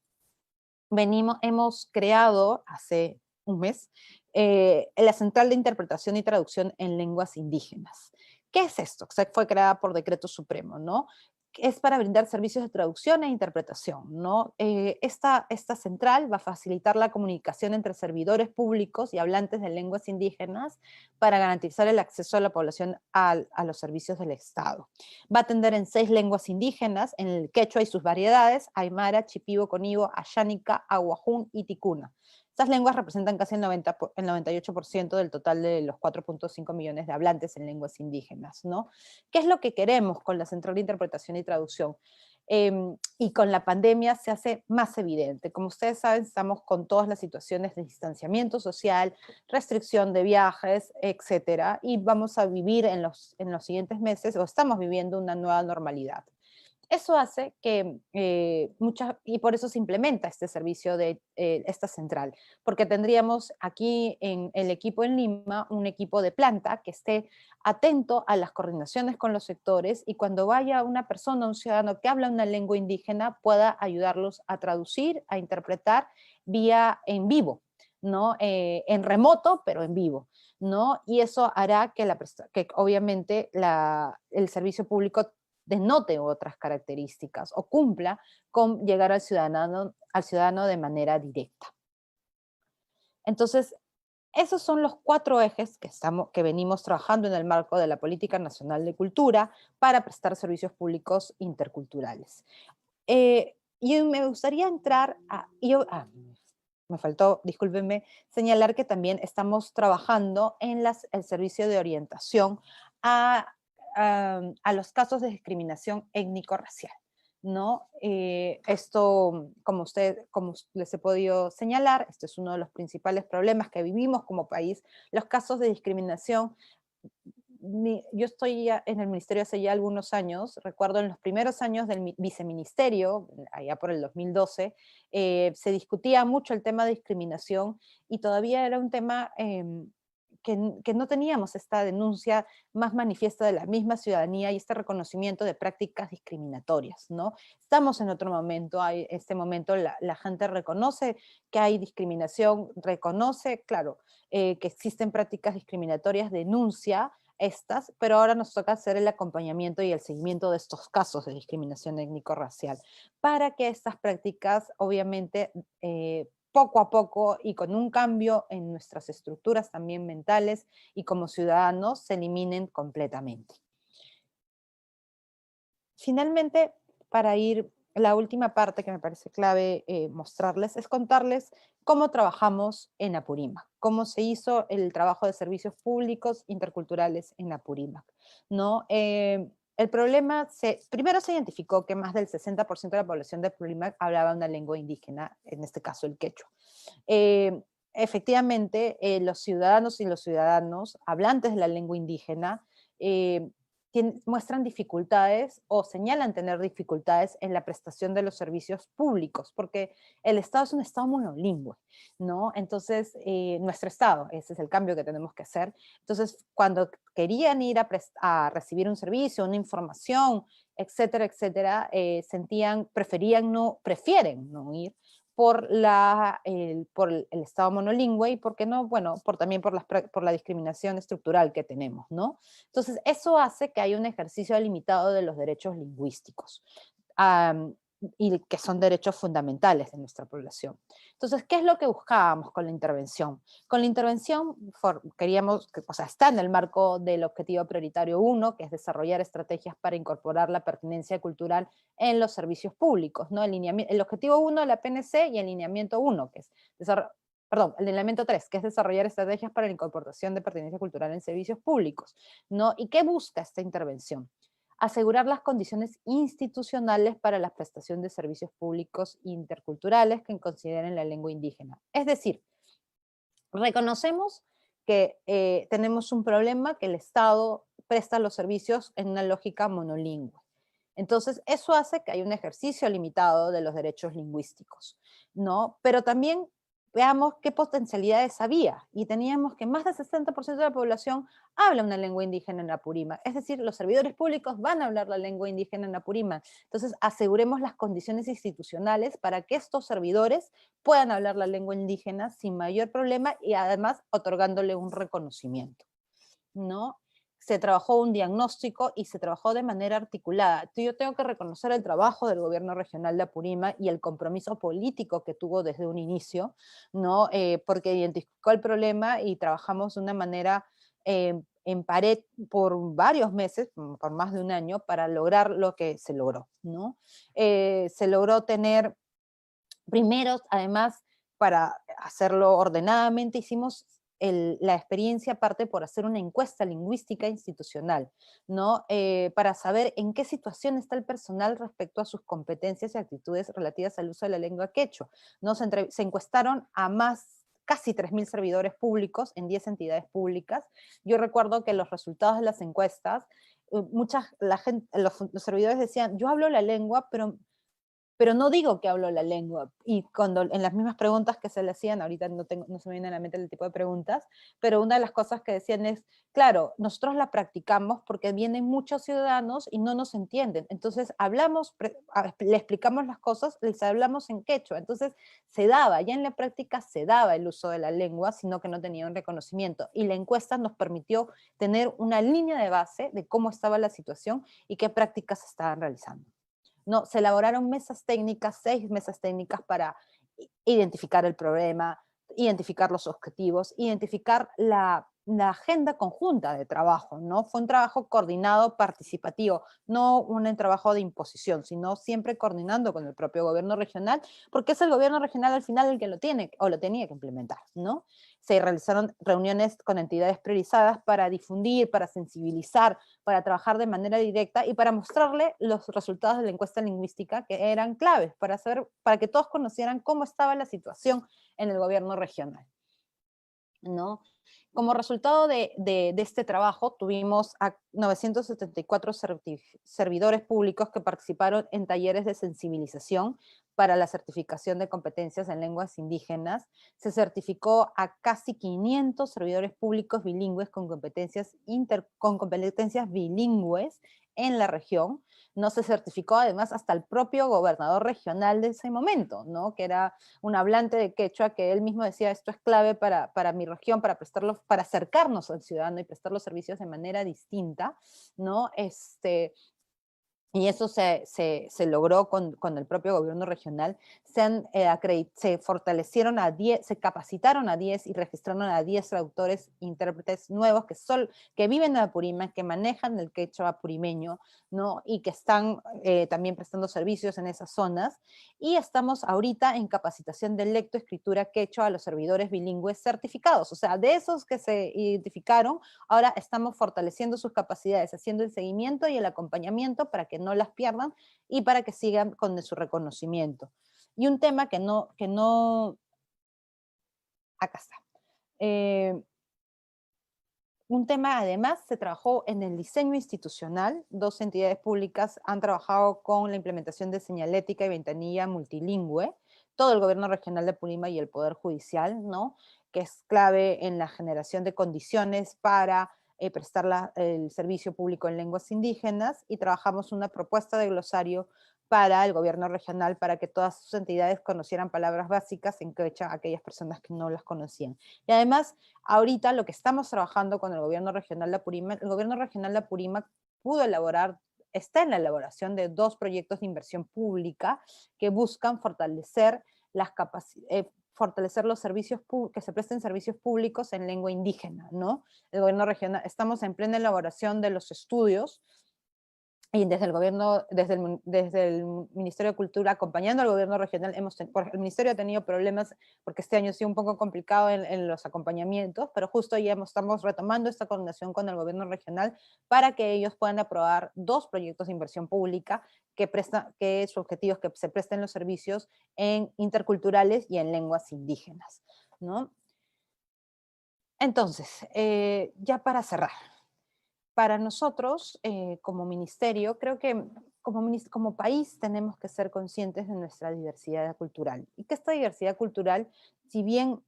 Speaker 2: hemos creado hace un mes la Central de Interpretación y Traducción en Lenguas Indígenas. ¿Qué es esto? Fue creada por decreto supremo, ¿no? Es para brindar servicios de traducción e interpretación, ¿no? Esta central va a facilitar la comunicación entre servidores públicos y hablantes de lenguas indígenas para garantizar el acceso de la población a los servicios del Estado. Va a atender en 6 lenguas indígenas, en el quechua y sus variedades, aymara, chipibo, conibo, ayánica, aguajún y ticuna. Estas lenguas representan casi el 98% del total de los 4.5 millones de hablantes en lenguas indígenas, ¿no? ¿Qué es lo que queremos con la Central de Interpretación y Traducción? Y con la pandemia se hace más evidente. Como ustedes saben, estamos con todas las situaciones de distanciamiento social, restricción de viajes, etcétera, y vamos a vivir en los siguientes meses, o estamos viviendo una nueva normalidad. eso hace que y por eso se implementa este servicio de esta central, porque tendríamos aquí en el equipo en Lima un equipo de planta que esté atento a las coordinaciones con los sectores y cuando vaya una persona, un ciudadano que habla una lengua indígena, pueda ayudarlos a traducir, a interpretar vía en vivo, ¿no? En remoto, pero en vivo, ¿no? Y eso hará que obviamente el servicio público denote otras características o cumpla con llegar al ciudadano de manera directa. Entonces, esos son los 4 ejes que venimos trabajando en el marco de la Política Nacional de Cultura para prestar servicios públicos interculturales. Y me gustaría entrar me faltó, discúlpenme, señalar que también estamos trabajando en el servicio de orientación a, a los casos de discriminación étnico-racial, ¿no? Esto, como les he podido señalar, este es uno de los principales problemas que vivimos como país, los casos de discriminación. Yo estoy ya en el ministerio hace ya algunos años, recuerdo en los primeros años del viceministerio, allá por el 2012, se discutía mucho el tema de discriminación y todavía era un tema que no teníamos esta denuncia más manifiesta de la misma ciudadanía y este reconocimiento de prácticas discriminatorias, ¿no? Estamos en otro momento, este momento la gente reconoce que hay discriminación, reconoce, claro, que existen prácticas discriminatorias, denuncia estas, pero ahora nos toca hacer el acompañamiento y el seguimiento de estos casos de discriminación étnico-racial para que estas prácticas, obviamente, poco a poco y con un cambio en nuestras estructuras también mentales y como ciudadanos se eliminen completamente. Finalmente, para ir, la última parte que me parece clave mostrarles es contarles cómo trabajamos en Apurímac, cómo se hizo el trabajo de servicios públicos interculturales en Apurímac, ¿no? El problema, primero se identificó que más del 60% de la población de Apurímac hablaba una lengua indígena, en este caso el quechua. Efectivamente, los ciudadanos y los ciudadanos hablantes de la lengua indígena muestran dificultades o señalan tener dificultades en la prestación de los servicios públicos, porque el Estado es un Estado monolingüe, ¿no? Entonces, nuestro Estado, ese es el cambio que tenemos que hacer. Entonces, cuando querían ir a recibir un servicio, una información, etcétera, etcétera, prefieren no ir por el Estado monolingüe y, ¿por qué no? Bueno, también por la discriminación estructural que tenemos, ¿no? Entonces, eso hace que haya un ejercicio limitado de los derechos lingüísticos. Y que son derechos fundamentales de nuestra población. Entonces, ¿qué es lo que buscábamos con la intervención? Con la intervención queríamos, o sea, está en el marco del objetivo prioritario 1, que es desarrollar estrategias para incorporar la pertinencia cultural en los servicios públicos, ¿no? El objetivo 1 de la PNC y el lineamiento 1, que es el lineamiento 3, que es desarrollar estrategias para la incorporación de pertinencia cultural en servicios públicos, ¿no? ¿Y qué busca esta intervención? Asegurar las condiciones institucionales para la prestación de servicios públicos interculturales que consideren la lengua indígena. Es decir, reconocemos que tenemos un problema, que el Estado presta los servicios en una lógica monolingüe. Entonces, eso hace que haya un ejercicio limitado de los derechos lingüísticos, ¿no? Pero también veamos qué potencialidades había, y teníamos que más del 60% de la población habla una lengua indígena en Apurímac, es decir, los servidores públicos van a hablar la lengua indígena en Apurímac. Entonces, aseguremos las condiciones institucionales para que estos servidores puedan hablar la lengua indígena sin mayor problema y además otorgándole un reconocimiento, ¿no? Se trabajó un diagnóstico y se trabajó de manera articulada. Yo tengo que reconocer el trabajo del gobierno regional de Apurímac y el compromiso político que tuvo desde un inicio, ¿no? Porque identificó el problema y trabajamos de una manera en pared por varios meses, por más de un año, para lograr lo que se logró, ¿no? Se logró tener, primero, además, para hacerlo ordenadamente, hicimos la experiencia parte por hacer una encuesta lingüística institucional, ¿no? Para saber en qué situación está el personal respecto a sus competencias y actitudes relativas al uso de la lengua quechua, ¿no? Se encuestaron a casi 3.000 servidores públicos en 10 entidades públicas. Yo recuerdo que los resultados de las encuestas los servidores decían, yo hablo la lengua, pero no digo que hablo la lengua. Y cuando en las mismas preguntas que se le hacían, ahorita no se me viene a la mente el tipo de preguntas, pero una de las cosas que decían es, claro, nosotros la practicamos porque vienen muchos ciudadanos y no nos entienden. Entonces le explicamos las cosas, les hablamos en quechua. Entonces se daba, ya en la práctica se daba el uso de la lengua, sino que no tenía un reconocimiento. Y la encuesta nos permitió tener una línea de base de cómo estaba la situación y qué prácticas se estaban realizando. No, se elaboraron mesas técnicas, 6 mesas técnicas para identificar el problema, identificar los objetivos, identificar la agenda conjunta de trabajo, ¿no? Fue un trabajo coordinado, participativo, no un trabajo de imposición, sino siempre coordinando con el propio gobierno regional, porque es el gobierno regional al final el que lo tiene o lo tenía que implementar, ¿no? Se realizaron reuniones con entidades priorizadas para difundir, para sensibilizar, para trabajar de manera directa y para mostrarle los resultados de la encuesta lingüística que eran claves para que todos conocieran cómo estaba la situación en el gobierno regional, ¿no? Como resultado de este trabajo, tuvimos a 974 servidores públicos que participaron en talleres de sensibilización para la certificación de competencias en lenguas indígenas. Se certificó a casi 500 servidores públicos bilingües con con competencias bilingües en la región. No se certificó además hasta el propio gobernador regional de ese momento, ¿no? Que era un hablante de quechua, que él mismo decía, esto es clave para mi región, para acercarnos al ciudadano y prestar los servicios de manera distinta, ¿no? Y eso se logró con el propio gobierno regional. Se fortalecieron se capacitaron a 10 y registraron a 10 traductores, intérpretes nuevos que viven en Apurímac, que manejan el quechua apurimeño, ¿no? Y que están también prestando servicios en esas zonas. Y estamos ahorita en capacitación de lectoescritura quechua a los servidores bilingües certificados. O sea, de esos que se identificaron, ahora estamos fortaleciendo sus capacidades, haciendo el seguimiento y el acompañamiento para que no las pierdan y para que sigan con su reconocimiento. Y un tema acá está. Un tema, además, se trabajó en el diseño institucional. 2 entidades públicas han trabajado con la implementación de señalética y ventanilla multilingüe. Todo el gobierno regional de Apurímac y el Poder Judicial, ¿no? Que es clave en la generación de condiciones para prestar el servicio público en lenguas indígenas, y trabajamos una propuesta de glosario para el gobierno regional para que todas sus entidades conocieran palabras básicas en quechua a aquellas personas que no las conocían. Y además, ahorita lo que estamos trabajando con el gobierno regional de Apurímac, el gobierno regional de Apurímac está en la elaboración de 2 proyectos de inversión pública que buscan fortalecer los servicios que se presten servicios públicos en lengua indígena, ¿no? El gobierno regional, estamos en plena elaboración de los estudios, y desde el gobierno, desde el Ministerio de Cultura, acompañando al gobierno regional, el Ministerio ha tenido problemas porque este año ha sido un poco complicado en los acompañamientos, pero justo ya estamos retomando esta coordinación con el gobierno regional para que ellos puedan aprobar 2 proyectos de inversión pública que su objetivo es que se presten los servicios en interculturales y en lenguas indígenas, ¿no? Entonces, ya para cerrar, para nosotros, como ministerio, creo que como país tenemos que ser conscientes de nuestra diversidad cultural. Y que esta diversidad cultural, si bien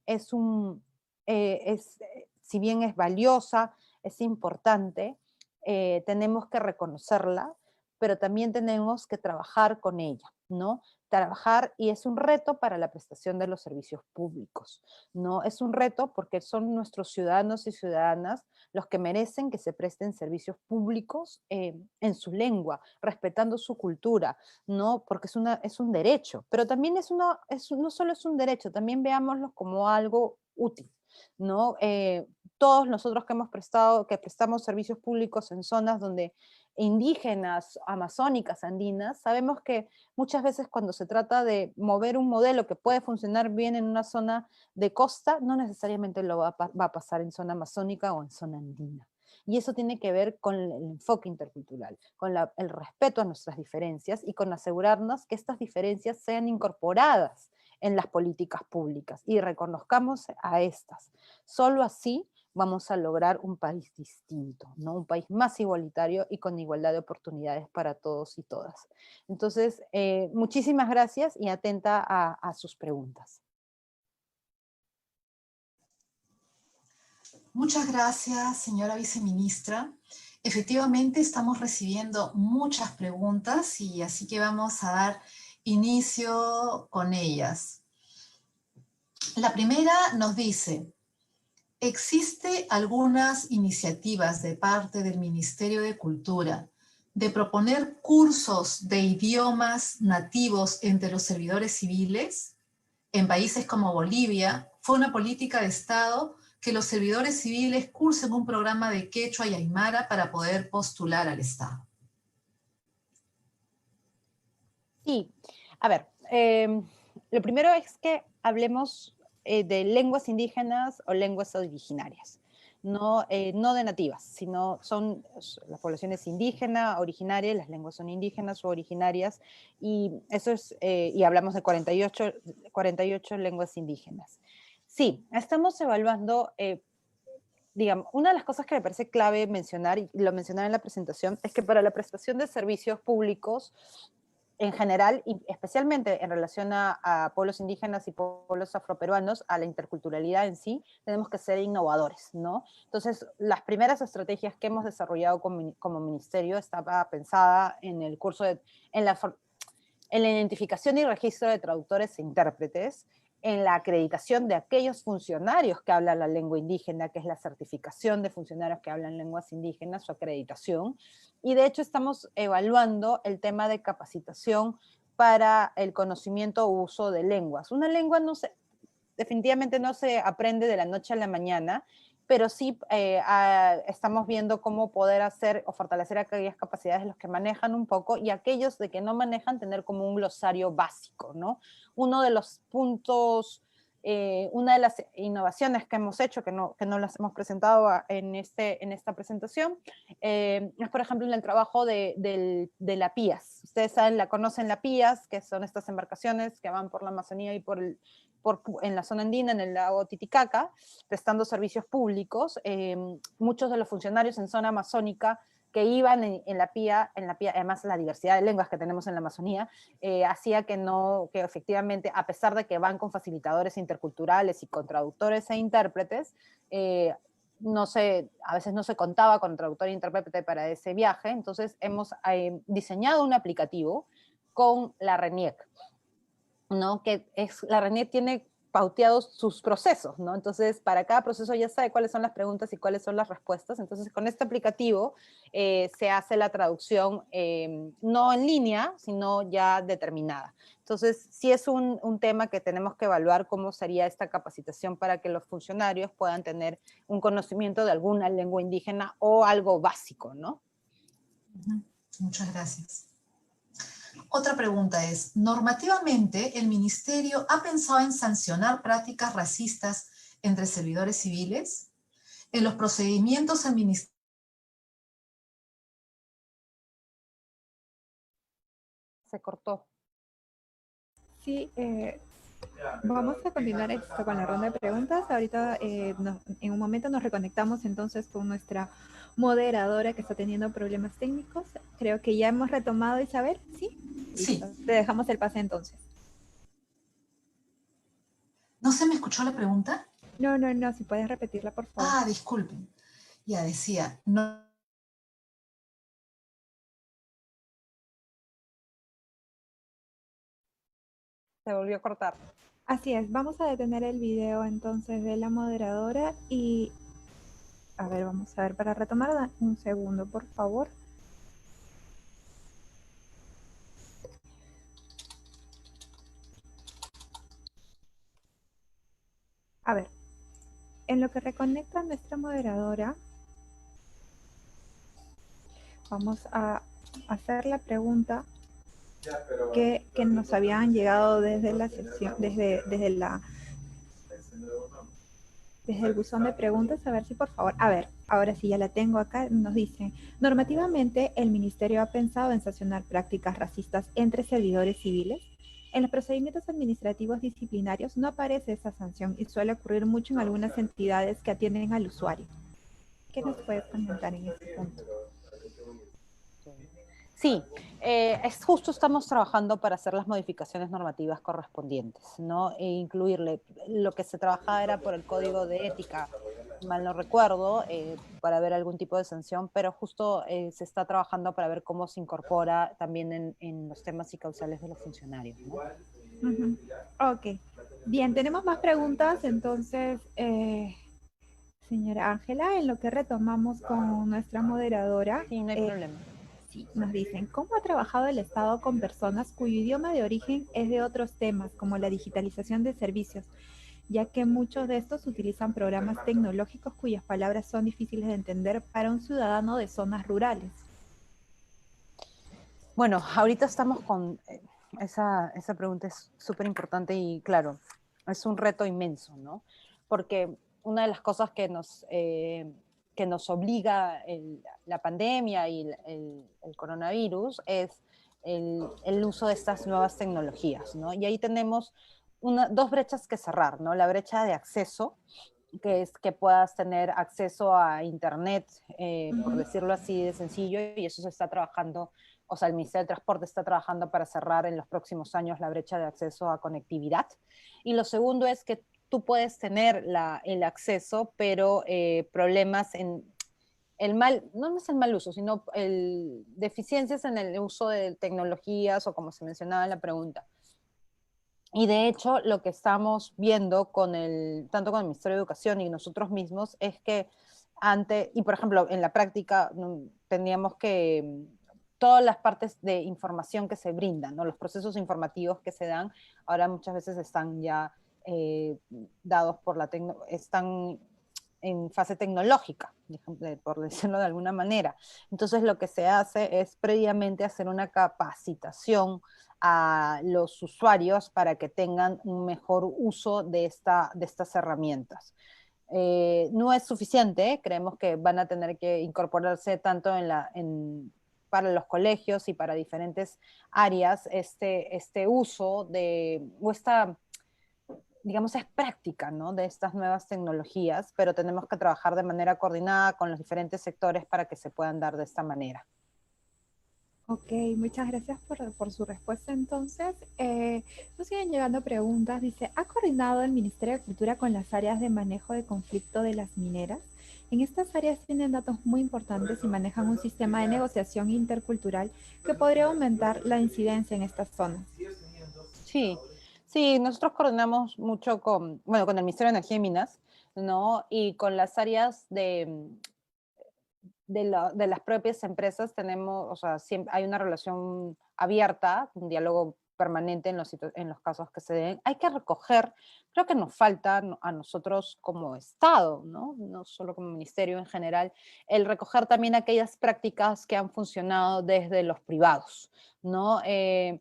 Speaker 2: si bien es valiosa, es importante, tenemos que reconocerla, pero también tenemos que trabajar con ella, ¿no? Trabajar, y es un reto para la prestación de los servicios públicos, ¿no? Es un reto porque son nuestros ciudadanos y ciudadanas los que merecen que se presten servicios públicos en su lengua, respetando su cultura, ¿no? Porque es un derecho, pero también no solo es un derecho, también veámoslo como algo útil, ¿no? Todos nosotros que prestamos servicios públicos en zonas donde indígenas, amazónicas, andinas, sabemos que muchas veces cuando se trata de mover un modelo que puede funcionar bien en una zona de costa, no necesariamente va a pasar en zona amazónica o en zona andina. Y eso tiene que ver con el enfoque intercultural, con el respeto a nuestras diferencias y con asegurarnos que estas diferencias sean incorporadas en las políticas públicas y reconozcamos a estas. Solo así vamos a lograr un país distinto, ¿no? Un país más igualitario y con igualdad de oportunidades para todos y todas. Entonces, muchísimas gracias y atenta a sus preguntas.
Speaker 1: Muchas gracias, señora viceministra. Efectivamente, estamos recibiendo muchas preguntas y así que vamos a dar inicio con ellas. La primera nos dice, ¿existe algunas iniciativas de parte del Ministerio de Cultura de proponer cursos de idiomas nativos entre los servidores civiles? En países como Bolivia, fue una política de Estado que los servidores civiles cursen un programa de quechua y aymara para poder postular al Estado.
Speaker 2: Sí, a ver, lo primero es que hablemos de lenguas indígenas o lenguas originarias, no de nativas, sino son las poblaciones indígenas, originarias, las lenguas son indígenas o originarias, y eso es, y hablamos de 48 lenguas indígenas. Sí, estamos evaluando, digamos, una de las cosas que me parece clave mencionar, y lo mencionaba en la presentación, es que para la prestación de servicios públicos, en general, y especialmente en relación a pueblos indígenas y pueblos afroperuanos, a la interculturalidad en sí, tenemos que ser innovadores, ¿no? Entonces, las primeras estrategias que hemos desarrollado como ministerio estaba pensada en el curso en la identificación y registro de traductores e intérpretes, en la acreditación de aquellos funcionarios que hablan la lengua indígena, que es la certificación de funcionarios que hablan lenguas indígenas, su acreditación, y de hecho estamos evaluando el tema de capacitación para el conocimiento o uso de lenguas. Una lengua definitivamente no se aprende de la noche a la mañana, pero sí estamos viendo cómo poder hacer o fortalecer aquellas capacidades de los que manejan un poco y aquellos de que no manejan tener como un glosario básico, ¿no? Uno de los puntos, una de las innovaciones que hemos hecho, que no las hemos presentado en esta presentación, es por ejemplo en el trabajo de la PIAS. Ustedes saben, conocen la PIAS, que son estas embarcaciones que van por la Amazonía y en la zona andina, en el lago Titicaca, prestando servicios públicos. Muchos de los funcionarios en zona amazónica que iban en la PIA, además la diversidad de lenguas que tenemos en la Amazonía, hacía que efectivamente, a pesar de que van con facilitadores interculturales y con traductores e intérpretes, a veces no se contaba con traductor e intérprete para ese viaje. Entonces hemos diseñado un aplicativo con la RENIEC, ¿no? La RENIEC tiene pauteados sus procesos, ¿no? Entonces, para cada proceso ya sabe cuáles son las preguntas y cuáles son las respuestas. Entonces, con este aplicativo se hace la traducción no en línea, sino ya determinada. Entonces, sí es un tema que tenemos que evaluar cómo sería esta capacitación para que los funcionarios puedan tener un conocimiento de alguna lengua indígena o algo básico, ¿no?
Speaker 1: Muchas gracias. Otra pregunta es, ¿normativamente el Ministerio ha pensado en sancionar prácticas racistas entre servidores civiles? En los procedimientos administrativos.
Speaker 2: Se cortó.
Speaker 3: Sí, vamos a continuar esto con la ronda de preguntas. Ahorita en un momento nos reconectamos entonces con nuestra moderadora que está teniendo problemas técnicos. Creo que ya hemos retomado, Isabel, ¿sí?
Speaker 1: Sí.
Speaker 3: Listo. Te dejamos el pase entonces.
Speaker 1: ¿No se me escuchó la pregunta?
Speaker 3: No, si puedes repetirla, por favor.
Speaker 1: Ah, disculpen. Ya decía, no.
Speaker 2: Se volvió a cortar.
Speaker 3: Así es, vamos a detener el video entonces de la moderadora y a ver, vamos a ver para retomar, un segundo, por favor. A ver, en lo que reconecta nuestra moderadora, vamos a hacer la pregunta que nos habían llegado desde la sección, desde el buzón de preguntas, a ver si por favor, a ver, ahora sí ya la tengo acá, nos dice, normativamente el Ministerio ha pensado en sancionar prácticas racistas entre servidores civiles. En los procedimientos administrativos disciplinarios no aparece esa sanción y suele ocurrir mucho en algunas entidades que atienden al usuario. ¿Qué nos puedes comentar en ese punto?
Speaker 2: Sí, es justo estamos trabajando para hacer las modificaciones normativas correspondientes, ¿no? E incluirle, lo que se trabajaba era por el código de ética, mal no recuerdo, para ver algún tipo de sanción, pero justo se está trabajando para ver cómo se incorpora también en los temas y causales de los funcionarios, ¿no?
Speaker 3: Ok, bien, tenemos más preguntas, entonces, señora Ángela, en lo que retomamos con nuestra moderadora.
Speaker 2: Sí, no hay problema.
Speaker 3: Sí, nos dicen, ¿cómo ha trabajado el Estado con personas cuyo idioma de origen es de otros temas, como la digitalización de servicios, ya que muchos de estos utilizan programas tecnológicos cuyas palabras son difíciles de entender para un ciudadano de zonas rurales?
Speaker 2: Bueno, ahorita estamos con... esa pregunta es súper importante y claro, es un reto inmenso, ¿no? Porque una de las cosas que nos obliga la pandemia y el coronavirus es el uso de estas nuevas tecnologías, ¿no? Y ahí tenemos dos brechas que cerrar, ¿no? La brecha de acceso, que es que puedas tener acceso a internet, por decirlo así de sencillo, y eso se está trabajando, o sea, el Ministerio de Transporte está trabajando para cerrar en los próximos años la brecha de acceso a conectividad. Y lo segundo es que tú puedes tener el acceso, pero problemas en no es el mal uso, sino deficiencias en el uso de tecnologías o como se mencionaba en la pregunta. Y de hecho, lo que estamos viendo tanto con el Ministerio de Educación y nosotros mismos, es que y por ejemplo, en la práctica tendríamos que todas las partes de información que se brindan, ¿no? Los procesos informativos que se dan, ahora muchas veces están ya dados por están en fase tecnológica, por decirlo de alguna manera. Entonces lo que se hace es previamente hacer una capacitación a los usuarios para que tengan un mejor uso de estas herramientas. No es suficiente, creemos que van a tener que incorporarse tanto para los colegios y para diferentes áreas este uso o esta, digamos, es práctica, ¿no?, de estas nuevas tecnologías, pero tenemos que trabajar de manera coordinada con los diferentes sectores para que se puedan dar de esta manera.
Speaker 3: Ok, muchas gracias por su respuesta. Entonces, nos siguen llegando preguntas. Dice, ¿ha coordinado el Ministerio de Cultura con las áreas de manejo de conflicto de las mineras? En estas áreas tienen datos muy importantes y manejan un sistema de negociación intercultural que podría aumentar la incidencia en estas zonas.
Speaker 2: Sí, nosotros coordinamos mucho con el Ministerio de Energía y Minas, ¿no? Y con las áreas de las propias empresas tenemos, o sea, siempre hay una relación abierta, un diálogo permanente en los casos que se den. Hay que recoger, creo que nos falta a nosotros como Estado, ¿no? No solo como ministerio en general, el recoger también aquellas prácticas que han funcionado desde los privados, ¿no? Hay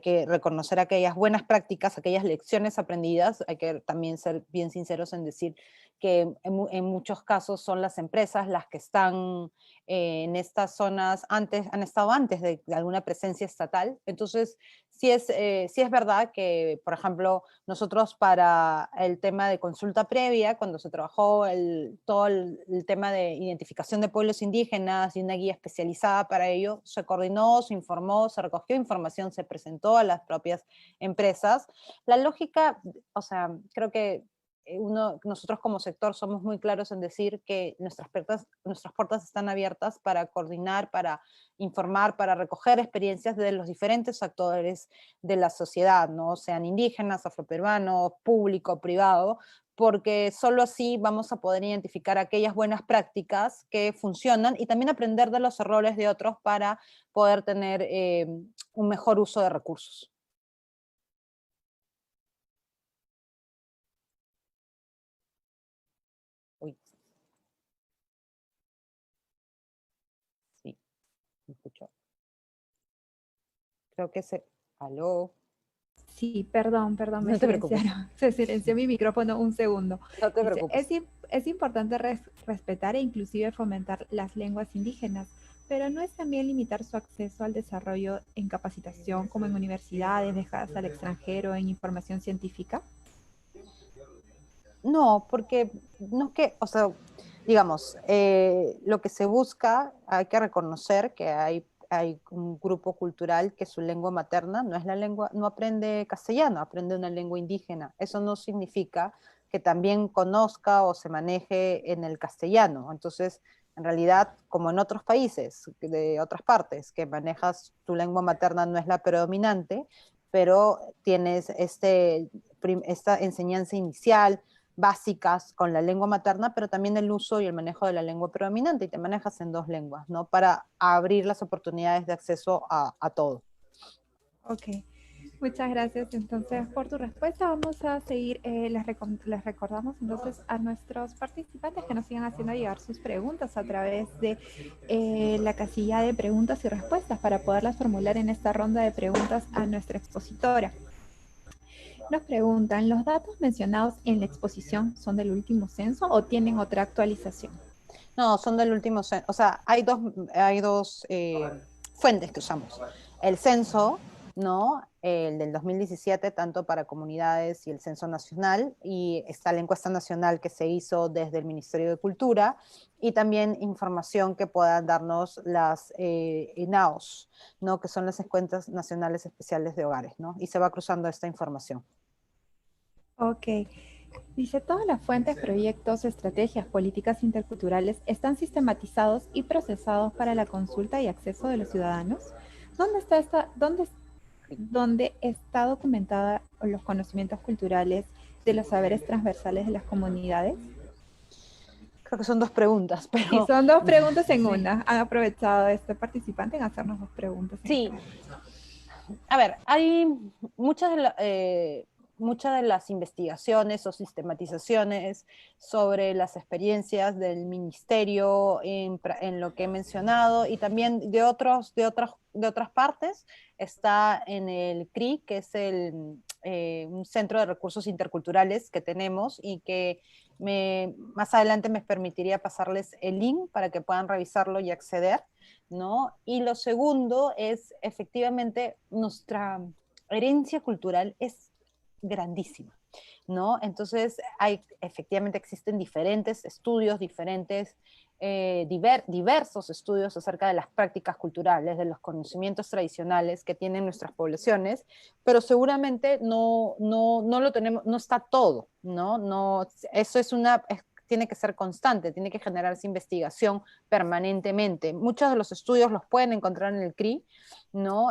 Speaker 2: que reconocer aquellas buenas prácticas, aquellas lecciones aprendidas. Hay que también ser bien sinceros en decir que en muchos casos son las empresas las que están en estas zonas han estado antes de alguna presencia estatal. Entonces, sí es verdad que, por ejemplo, nosotros para el tema de consulta previa, cuando se trabajó todo el tema de identificación de pueblos indígenas y una guía especializada para ello, se coordinó, se informó, se recogió información, se presentó a las propias empresas. La lógica, o sea, creo que nosotros como sector somos muy claros en decir que nuestras puertas están abiertas para coordinar, para informar, para recoger experiencias de los diferentes actores de la sociedad, ¿no? Sean indígenas, afroperuanos, público, privado, porque solo así vamos a poder identificar aquellas buenas prácticas que funcionan y también aprender de los errores de otros para poder tener un mejor uso de recursos. Uy. Sí, me escuchó. Creo que ¿Aló?
Speaker 3: Sí, perdón, me
Speaker 2: no te preocupes.
Speaker 3: Se silenció mi micrófono un segundo.
Speaker 2: No te preocupes.
Speaker 3: Es importante respetar e inclusive fomentar las lenguas indígenas, pero no es también limitar su acceso al desarrollo en capacitación, como en universidades, dejadas al extranjero, en información científica.
Speaker 2: No, porque no es que, o sea, digamos, lo que se busca, hay que reconocer que hay un grupo cultural que su lengua materna no es la lengua, no aprende castellano, aprende una lengua indígena. Eso no significa que también conozca o se maneje en el castellano. Entonces, en realidad, como en otros países, de otras partes, que manejas tu lengua materna no es la predominante, pero tienes esta enseñanza inicial, básicas con la lengua materna, pero también el uso y el manejo de la lengua predominante, y te manejas en dos lenguas, ¿no? Para abrir las oportunidades de acceso a todo.
Speaker 3: Ok, muchas gracias entonces por tu respuesta. Vamos a seguir, les recordamos entonces a nuestros participantes que nos sigan haciendo llegar sus preguntas a través de la casilla de preguntas y respuestas para poderlas formular en esta ronda de preguntas a nuestra expositora. Nos preguntan, ¿los datos mencionados en la exposición son del último censo o tienen otra actualización?
Speaker 2: No, son del último censo. O sea, hay dos fuentes que usamos. El censo, ¿no? El del 2017, tanto para comunidades y el censo nacional, y está la encuesta nacional que se hizo desde el Ministerio de Cultura, y también información que puedan darnos las ENAOS, ¿no? Que son las encuestas nacionales especiales de hogares, ¿no? Y se va cruzando esta información.
Speaker 3: Ok. Dice, todas las fuentes, proyectos, estrategias, políticas interculturales están sistematizados y procesados para la consulta y acceso de los ciudadanos. ¿Dónde está documentada los conocimientos culturales de los saberes transversales de las comunidades?
Speaker 2: Creo que son dos preguntas,
Speaker 3: Sí,
Speaker 2: pero...
Speaker 3: son dos preguntas en
Speaker 2: Sí.
Speaker 3: una. Han aprovechado este participante en hacernos dos preguntas.
Speaker 2: Sí, a ver, hay muchas de las investigaciones o sistematizaciones sobre las experiencias del ministerio en lo que he mencionado, y también de otras partes. Está en el CRI, que es un centro de recursos interculturales que tenemos, y que más adelante me permitiría pasarles el link para que puedan revisarlo y acceder, ¿no? Y lo segundo es, efectivamente, nuestra herencia cultural es grandísima, ¿no? Entonces, efectivamente existen diferentes estudios, diversos estudios acerca de las prácticas culturales, de los conocimientos tradicionales que tienen nuestras poblaciones, pero seguramente no lo tenemos, no está todo, ¿no? Eso tiene que ser constante, tiene que generarse investigación permanentemente. Muchos de los estudios los pueden encontrar en el CRI, ¿no?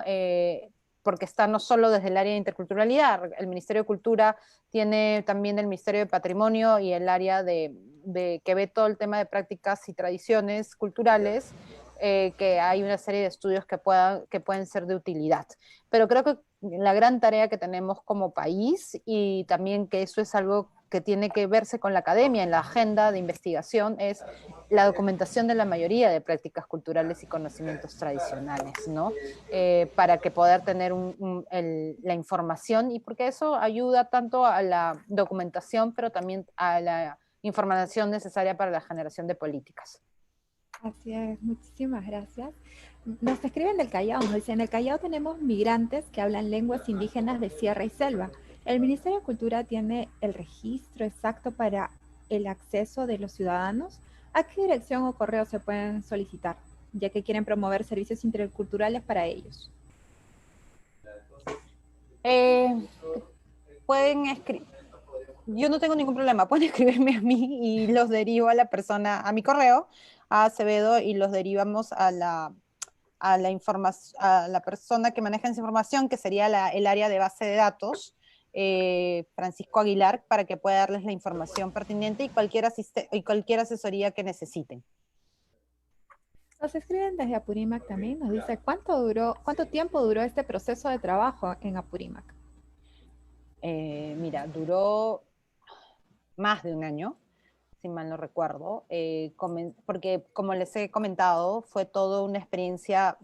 Speaker 2: Porque está no solo desde el área de interculturalidad, el Ministerio de Cultura tiene también el Ministerio de Patrimonio y el área que ve todo el tema de prácticas y tradiciones culturales, que hay una serie de estudios que pueden ser de utilidad. Pero creo que la gran tarea que tenemos como país, y también que eso es algo que tiene que verse con la academia en la agenda de investigación, es la documentación de la mayoría de prácticas culturales y conocimientos tradicionales, ¿no? Para que poder tener la información, y porque eso ayuda tanto a la documentación, pero también a la información necesaria para la generación de políticas.
Speaker 3: Así es, muchísimas gracias. Nos escriben del Callao, nos dicen, en el Callao tenemos migrantes que hablan lenguas indígenas de sierra y selva. ¿El Ministerio de Cultura tiene el registro exacto para el acceso de los ciudadanos? ¿A qué dirección o correo se pueden solicitar, ya que quieren promover servicios interculturales para ellos?
Speaker 2: Pueden escribir, yo no tengo ningún problema, pueden escribirme a mí y los derivo a la persona, a mi correo, a Acevedo, y los derivamos a la persona que maneja esa información, que sería el área de base de datos, Francisco Aguilar, para que pueda darles la información pertinente y cualquier asesoría que necesiten.
Speaker 3: Nos escriben desde Apurímac también, nos dice, ¿cuánto tiempo duró este proceso de trabajo en Apurímac?
Speaker 2: Mira, duró más de un año, si mal no recuerdo, porque, como les he comentado, fue toda una experiencia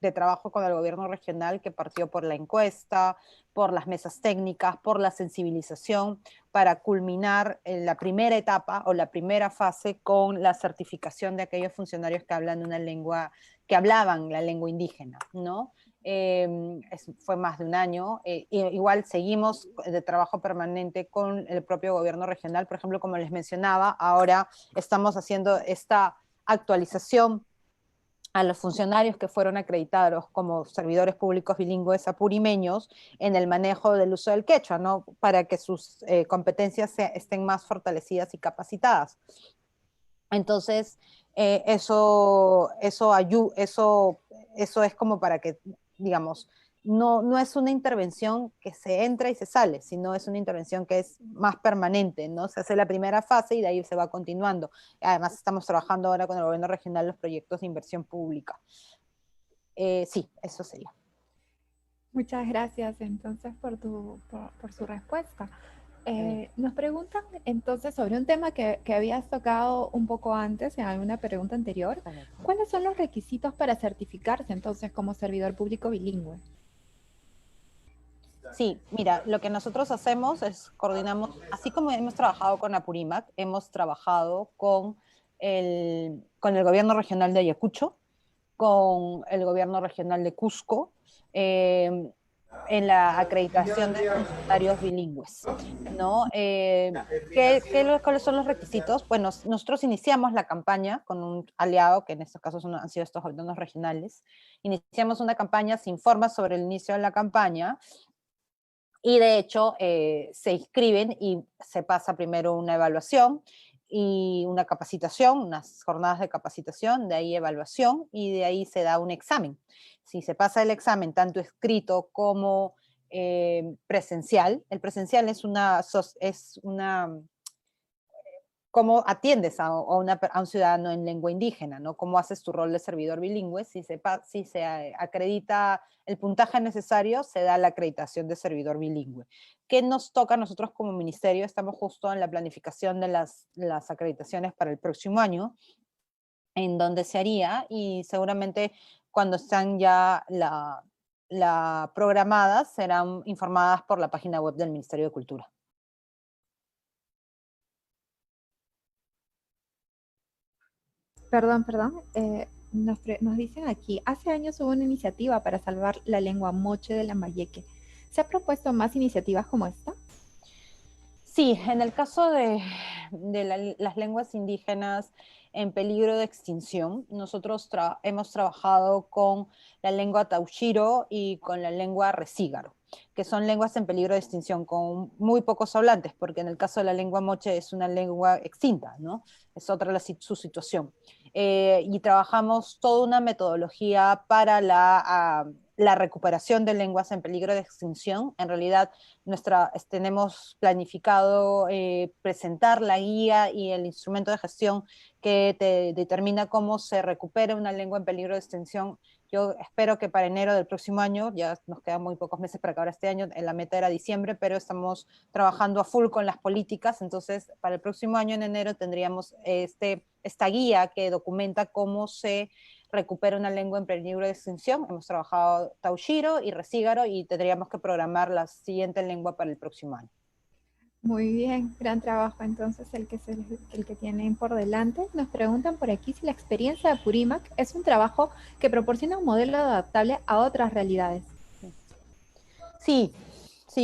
Speaker 2: de trabajo con el gobierno regional, que partió por la encuesta, por las mesas técnicas, por la sensibilización, para culminar en la primera etapa o la primera fase con la certificación de aquellos funcionarios que hablan una lengua que hablaban la lengua indígena, ¿no? Fue más de un año. Igual seguimos de trabajo permanente con el propio gobierno regional. Por ejemplo, como les mencionaba, ahora estamos haciendo esta actualización a los funcionarios que fueron acreditados como servidores públicos bilingües apurimeños en el manejo del uso del quechua, ¿no? Para que sus competencias estén más fortalecidas y capacitadas. Entonces, eso es como para que, digamos, no es una intervención que se entra y se sale, sino es una intervención que es más permanente, ¿no? Se hace la primera fase y de ahí se va continuando. Además, estamos trabajando ahora con el gobierno regional los proyectos de inversión pública. Sí, eso sería.
Speaker 3: Muchas gracias entonces por su respuesta. Nos preguntan entonces sobre un tema que habías tocado un poco antes en alguna pregunta anterior. ¿Cuáles son los requisitos para certificarse entonces como servidor público bilingüe?
Speaker 2: Sí, mira, lo que nosotros hacemos es coordinamos, así como hemos trabajado con Apurímac, hemos trabajado con el gobierno regional de Ayacucho, con el gobierno regional de Cusco, en la acreditación de funcionarios bilingües, ¿no? ¿Cuáles son los requisitos? Bueno, nosotros iniciamos la campaña con un aliado, que en estos casos han sido estos gobiernos regionales. Iniciamos una campaña, se informa sobre el inicio de la campaña, y de hecho se inscriben y se pasa primero una evaluación y una capacitación, unas jornadas de capacitación, de ahí evaluación y de ahí se da un examen. Si se pasa el examen tanto escrito como presencial, el presencial es una cómo atiendes a un ciudadano en lengua indígena, ¿no? Cómo haces tu rol de servidor bilingüe. Si se acredita el puntaje necesario, se da la acreditación de servidor bilingüe. ¿Qué nos toca a nosotros como ministerio? Estamos justo en la planificación de las acreditaciones para el próximo año, en donde se haría, y seguramente cuando están ya programadas, serán informadas por la página web del Ministerio de Cultura.
Speaker 3: Perdón. Nos dicen aquí, hace años hubo una iniciativa para salvar la lengua moche de Lambayeque. ¿Se ha propuesto más iniciativas como esta?
Speaker 2: Sí, en el caso de las lenguas indígenas en peligro de extinción, nosotros hemos trabajado con la lengua taushiro y con la lengua resígaro, que son lenguas en peligro de extinción con muy pocos hablantes, porque en el caso de la lengua moche es una lengua extinta, ¿no? Es otra su situación. Y trabajamos toda una metodología para la recuperación de lenguas en peligro de extinción. En realidad, tenemos planificado presentar la guía y el instrumento de gestión que te determina cómo se recupera una lengua en peligro de extinción. Yo espero que para enero del próximo año, ya nos quedan muy pocos meses para acabar este año, en la meta era diciembre, pero estamos trabajando a full con las políticas, entonces para el próximo año en enero tendríamos esta guía que documenta cómo se recupera una lengua en peligro de extinción. Hemos trabajado taushiro y resígaro y tendríamos que programar la siguiente lengua para el próximo año.
Speaker 3: Muy bien, gran trabajo entonces el que tienen por delante. Nos preguntan por aquí si la experiencia de Apurímac es un trabajo que proporciona un modelo adaptable a otras realidades.
Speaker 2: Sí,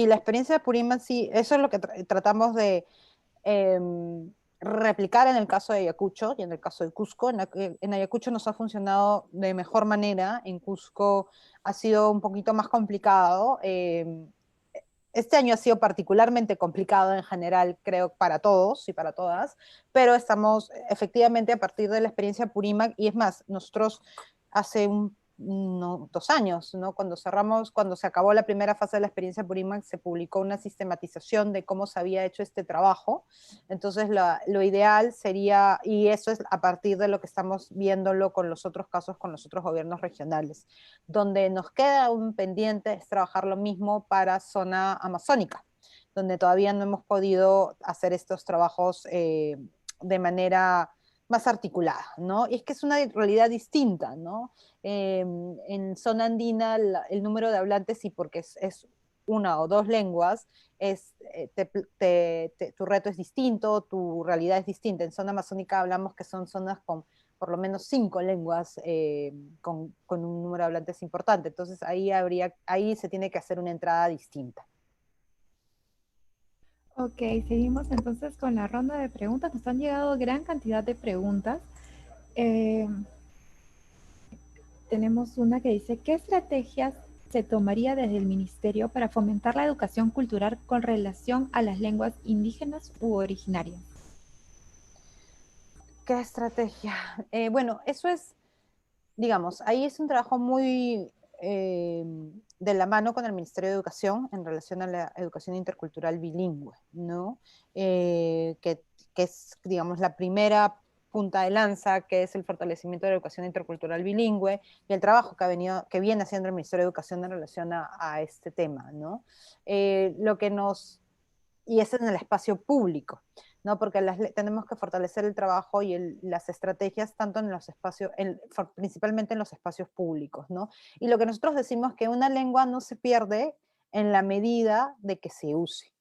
Speaker 2: la experiencia de Apurímac, sí, eso es lo que tratamos de replicar en el caso de Ayacucho y en el caso de Cusco. En Ayacucho nos ha funcionado de mejor manera, en Cusco ha sido un poquito más complicado. Este año ha sido particularmente complicado en general, creo, para todos y para todas, pero estamos efectivamente a partir de la experiencia Apurímac, y es más, nosotros hace 2 años, ¿no? Cuando se acabó la primera fase de la experiencia Apurímac, se publicó una sistematización de cómo se había hecho este trabajo. Entonces lo ideal sería, y eso es a partir de lo que estamos viéndolo con los otros casos, con los otros gobiernos regionales, donde nos queda un pendiente es trabajar lo mismo para zona amazónica, donde todavía no hemos podido hacer estos trabajos de manera más articulada, ¿no? Y es que es una realidad distinta, ¿no? En zona andina el número de hablantes, y porque es una o dos lenguas, tu reto es distinto, tu realidad es distinta. En zona amazónica hablamos que son zonas con por lo menos 5 lenguas con un número de hablantes importante. Entonces ahí se tiene que hacer una entrada distinta.
Speaker 3: Ok, seguimos entonces con la ronda de preguntas. Nos han llegado gran cantidad de preguntas. Tenemos una que dice, ¿qué estrategias se tomaría desde el Ministerio para fomentar la educación cultural con relación a las lenguas indígenas u originarias?
Speaker 2: ¿Qué estrategia? Bueno, eso es, digamos, ahí es un trabajo muy de la mano con el Ministerio de Educación en relación a la educación intercultural bilingüe, ¿no? Que es, digamos, la primera punta de lanza, que es el fortalecimiento de la educación intercultural bilingüe, y el trabajo que viene haciendo el Ministerio de Educación en relación a este tema, ¿no? Y es en el espacio público, ¿no? Porque tenemos que fortalecer el trabajo y las estrategias tanto en los espacios, principalmente en los espacios públicos, ¿no? Y lo que nosotros decimos es que una lengua no se pierde en la medida de que se use.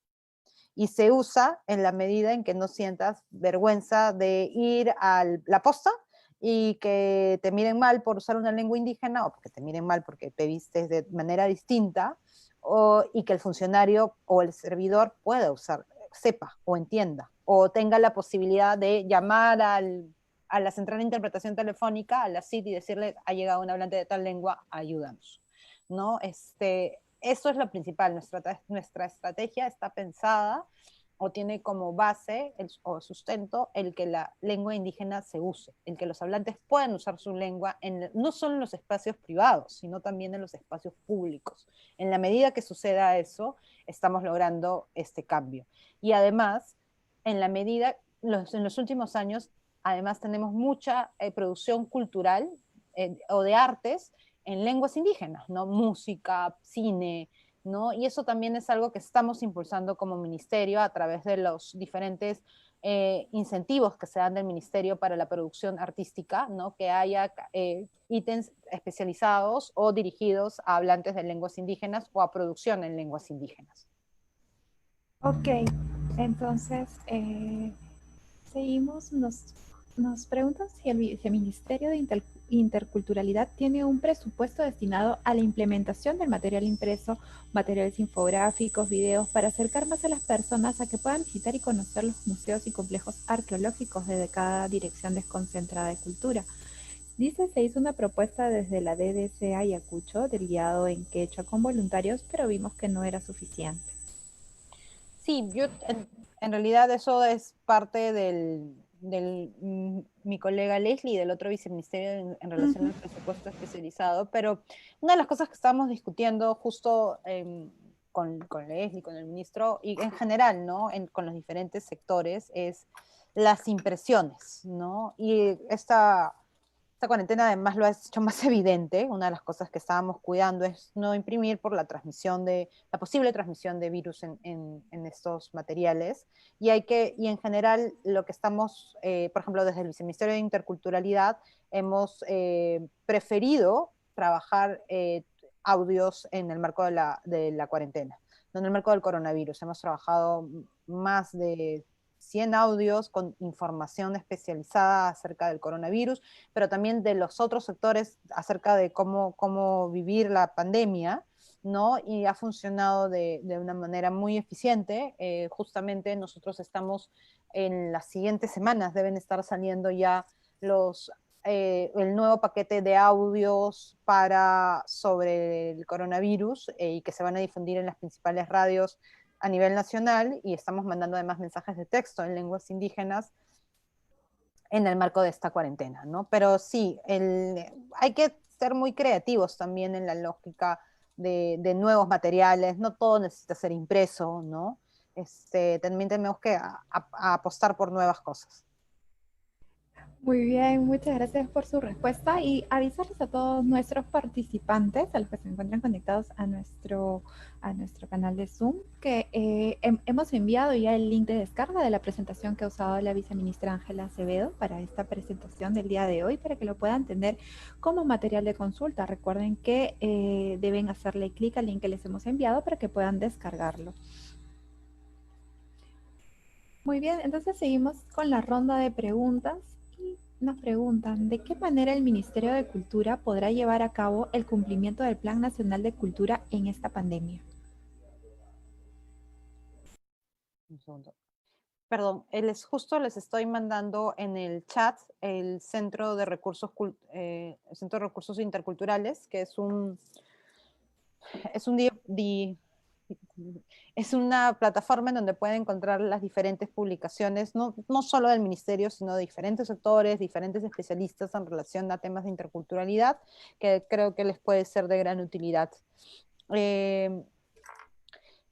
Speaker 2: Y se usa en la medida en que no sientas vergüenza de ir a la posta y que te miren mal por usar una lengua indígena, o porque te miren mal porque te vistes de manera distinta, y que el funcionario o el servidor pueda usar, sepa o entienda, o tenga la posibilidad de llamar a la central de interpretación telefónica, a la CIT, y decirle, ha llegado un hablante de tal lengua, ayúdanos, ¿no? Eso es lo principal. Nuestra estrategia está pensada o tiene como base o sustento el que la lengua indígena se use, el que los hablantes puedan usar su lengua no solo en los espacios privados, sino también en los espacios públicos. En la medida que suceda eso, estamos logrando este cambio. Y además, en la medida, en los últimos años, además tenemos mucha producción cultural o de artes en lenguas indígenas, ¿no? Música, cine, ¿no? Y eso también es algo que estamos impulsando como ministerio a través de los diferentes incentivos que se dan del ministerio para la producción artística, ¿no? Que haya ítems especializados o dirigidos a hablantes de lenguas indígenas o a producción en lenguas indígenas.
Speaker 3: Ok, entonces seguimos. Nos preguntan si el Ministerio de Interculturalidad tiene un presupuesto destinado a la implementación del material impreso, materiales infográficos, videos, para acercar más a las personas a que puedan visitar y conocer los museos y complejos arqueológicos de cada dirección desconcentrada de cultura. Dice, se hizo una propuesta desde la DDC Ayacucho, del guiado en quechua con voluntarios, pero vimos que no era suficiente.
Speaker 2: Sí, en realidad eso es parte mi colega Leslie, del otro viceministerio en relación al presupuesto especializado, pero una de las cosas que estábamos discutiendo justo con Leslie, con el ministro, y en general, ¿no? Con los diferentes sectores, es las impresiones, ¿no? Y esta cuarentena además lo ha hecho más evidente. Una de las cosas que estábamos cuidando es no imprimir por la posible transmisión de virus en estos materiales. Y en general lo que estamos, por ejemplo, desde el Viceministerio de Interculturalidad, hemos preferido trabajar audios en el marco de la cuarentena, no en el marco del coronavirus. Hemos trabajado más de 100 audios con información especializada acerca del coronavirus, pero también de los otros sectores acerca de cómo vivir la pandemia, ¿no? Y ha funcionado de una manera muy eficiente. Justamente nosotros estamos en las siguientes semanas, deben estar saliendo ya el nuevo paquete de audios sobre el coronavirus y que se van a difundir en las principales radios a nivel nacional, y estamos mandando además mensajes de texto en lenguas indígenas en el marco de esta cuarentena, ¿no? Pero sí, hay que ser muy creativos también en la lógica de nuevos materiales. No todo necesita ser impreso, ¿no? También tenemos que apostar por nuevas cosas.
Speaker 3: Muy bien, muchas gracias por su respuesta, y avisarles a todos nuestros participantes, a los que se encuentran conectados a nuestro canal de Zoom, que hemos enviado ya el link de descarga de la presentación que ha usado la viceministra Ángela Acevedo para esta presentación del día de hoy, para que lo puedan tener como material de consulta. Recuerden que deben hacerle clic al link que les hemos enviado para que puedan descargarlo. Muy bien, entonces seguimos con la ronda de preguntas. Nos preguntan, ¿de qué manera el Ministerio de Cultura podrá llevar a cabo el cumplimiento del Plan Nacional de Cultura en esta pandemia?
Speaker 2: Un segundo. Perdón, justo les estoy mandando en el chat el Centro de Recursos Interculturales, que es un es una plataforma en donde pueden encontrar las diferentes publicaciones, no solo del ministerio, sino de diferentes sectores, diferentes especialistas en relación a temas de interculturalidad, que creo que les puede ser de gran utilidad.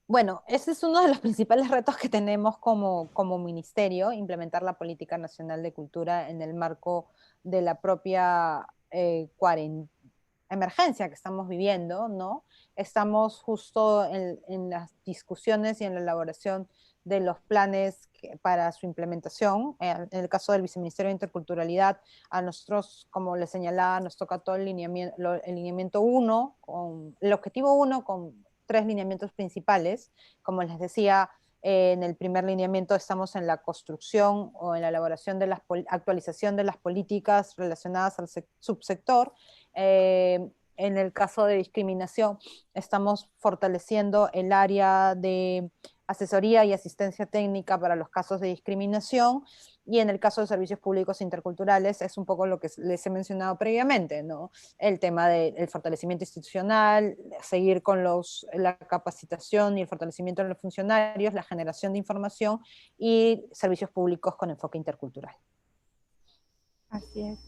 Speaker 2: Bueno, ese es uno de los principales retos que tenemos como ministerio, implementar la Política Nacional de Cultura en el marco de la propia emergencia que estamos viviendo, ¿no? Estamos justo en las discusiones y en la elaboración de los planes para su implementación. En el caso del Viceministerio de Interculturalidad, a nosotros, como les señalaba, nos toca todo el lineamiento 1, el objetivo 1 con 3 lineamientos principales. Como les decía, en el primer lineamiento estamos en la construcción o en la elaboración de la actualización de las políticas relacionadas al subsector. En el caso de discriminación, estamos fortaleciendo el área de asesoría y asistencia técnica para los casos de discriminación, y en el caso de servicios públicos interculturales es un poco lo que les he mencionado previamente, ¿no? El tema del fortalecimiento institucional, seguir con la capacitación y el fortalecimiento de los funcionarios, la generación de información y servicios públicos con enfoque intercultural.
Speaker 3: Así es.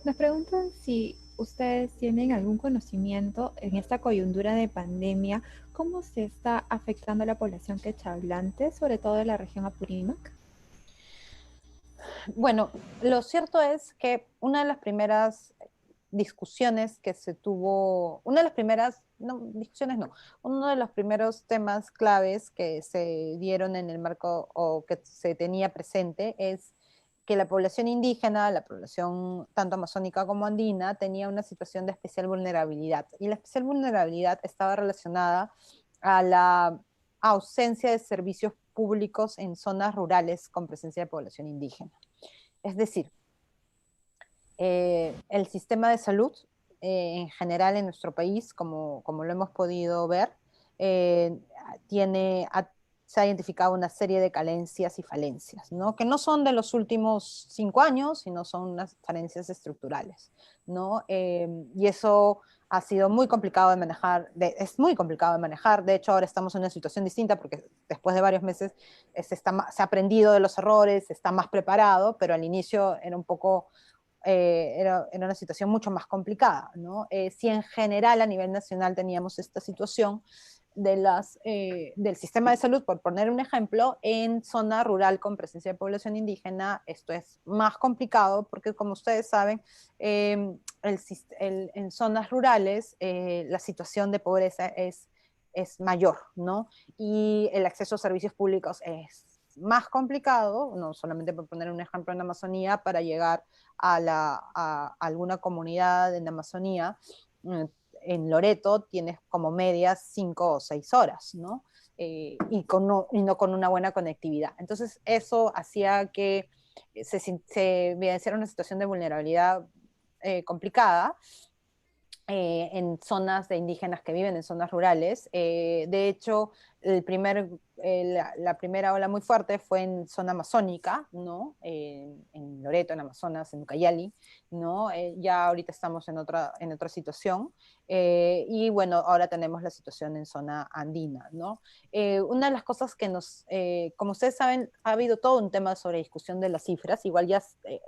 Speaker 3: Nos preguntan si ustedes tienen algún conocimiento en esta coyuntura de pandemia, cómo se está afectando a la población quechahablante, sobre todo en la región Apurímac.
Speaker 2: Bueno, lo cierto es que una de las primeras discusiones que se tuvo, una de las primeras, no, discusiones no, uno de los primeros temas claves que se dieron en el marco o que se tenía presente es que la población indígena, la población tanto amazónica como andina, tenía una situación de especial vulnerabilidad. Y la especial vulnerabilidad estaba relacionada a la ausencia de servicios públicos en zonas rurales con presencia de población indígena. Es decir, el sistema de salud en general en nuestro país, como lo hemos podido ver, eh, se ha identificado una serie de carencias y falencias, ¿no? Que no son de los últimos 5 años, sino son unas falencias estructurales, ¿no? Y eso ha sido muy complicado de manejar, es muy complicado de manejar. De hecho, ahora estamos en una situación distinta porque después de varios meses se ha aprendido de los errores, se está más preparado, pero al inicio era un poco era una situación mucho más complicada, ¿no? Si en general a nivel nacional teníamos esta situación del sistema de salud, por poner un ejemplo, en zona rural con presencia de población indígena, esto es más complicado porque, como ustedes saben, en zonas rurales la situación de pobreza es mayor, ¿no? Y el acceso a servicios públicos es más complicado, no solamente por poner un ejemplo en Amazonía, para llegar a alguna comunidad en Amazonía. En Loreto tienes como media 5 o 6 horas, ¿no? Y no con una buena conectividad. Entonces eso hacía que se evidenciara una situación de vulnerabilidad complicada en zonas de indígenas que viven en zonas rurales. De hecho, la primera ola muy fuerte fue en zona amazónica, ¿no? En Loreto, en Amazonas, en Ucayali, ¿no? Ya ahorita estamos en otra situación. Y bueno, ahora tenemos la situación en zona andina, ¿no? Una de las cosas que como ustedes saben, ha habido todo un tema sobre discusión de las cifras. Igual ya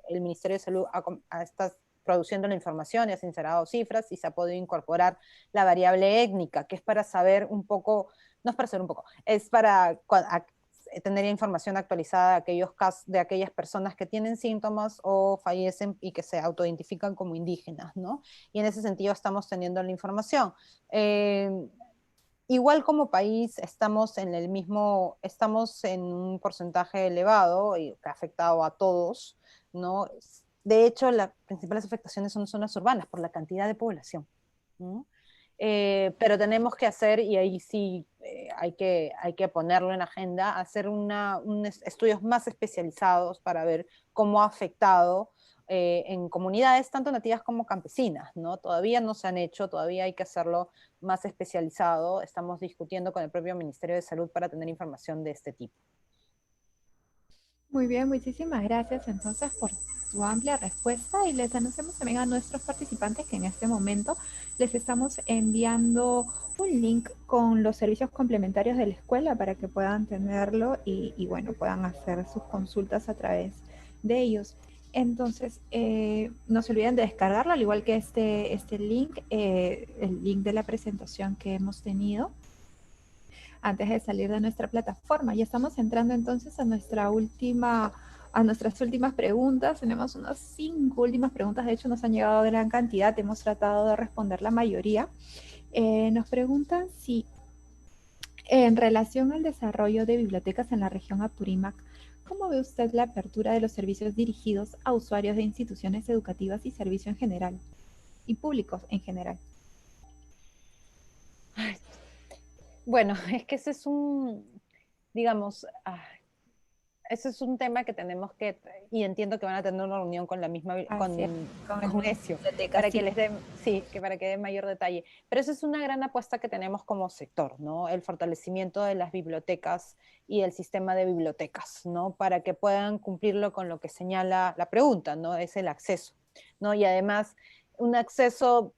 Speaker 2: el Ministerio de Salud está produciendo la información y ha sincerado cifras y se ha podido incorporar la variable étnica, que es para saber un poco, no es para saber un poco, es para tener información actualizada de aquellas personas que tienen síntomas o fallecen y que se autoidentifican como indígenas, ¿no? Y en ese sentido estamos teniendo la información. Igual como país estamos estamos en un porcentaje elevado y que ha afectado a todos, ¿no? De hecho, las principales afectaciones son zonas urbanas por la cantidad de población, ¿no? Pero tenemos que hacer, y ahí sí hay que ponerlo en agenda, hacer estudios más especializados para ver cómo ha afectado en comunidades tanto nativas como campesinas, ¿no? Todavía no se han hecho, todavía hay que hacerlo más especializado. Estamos discutiendo con el propio Ministerio de Salud para tener información de este tipo.
Speaker 3: Muy bien, muchísimas gracias entonces por su amplia respuesta y les anunciamos también a nuestros participantes que en este momento les estamos enviando un link con los servicios complementarios de la escuela para que puedan tenerlo y bueno, puedan hacer sus consultas a través de ellos. Entonces, no se olviden de descargarlo, al igual que este link, el link de la presentación que hemos tenido antes de salir de nuestra plataforma. Ya estamos entrando entonces a nuestras últimas preguntas. Tenemos unas 5 últimas preguntas, de hecho nos han llegado gran cantidad, hemos tratado de responder la mayoría. Nos preguntan si en relación al desarrollo de bibliotecas en la región Apurímac, ¿cómo ve usted la apertura de los servicios dirigidos a usuarios de instituciones educativas y servicio en general, y públicos en general?
Speaker 2: Bueno, es que ese es digamos, ese es un tema que tenemos que, y entiendo que van a tener una reunión con la misma, con UNESIO, para que les den, sí, que para que den mayor detalle. Pero esa es una gran apuesta que tenemos como sector, ¿no? El fortalecimiento de las bibliotecas y el sistema de bibliotecas, ¿no? Para que puedan cumplirlo con lo que señala la pregunta, ¿no? Es el acceso, ¿no? Y además, un acceso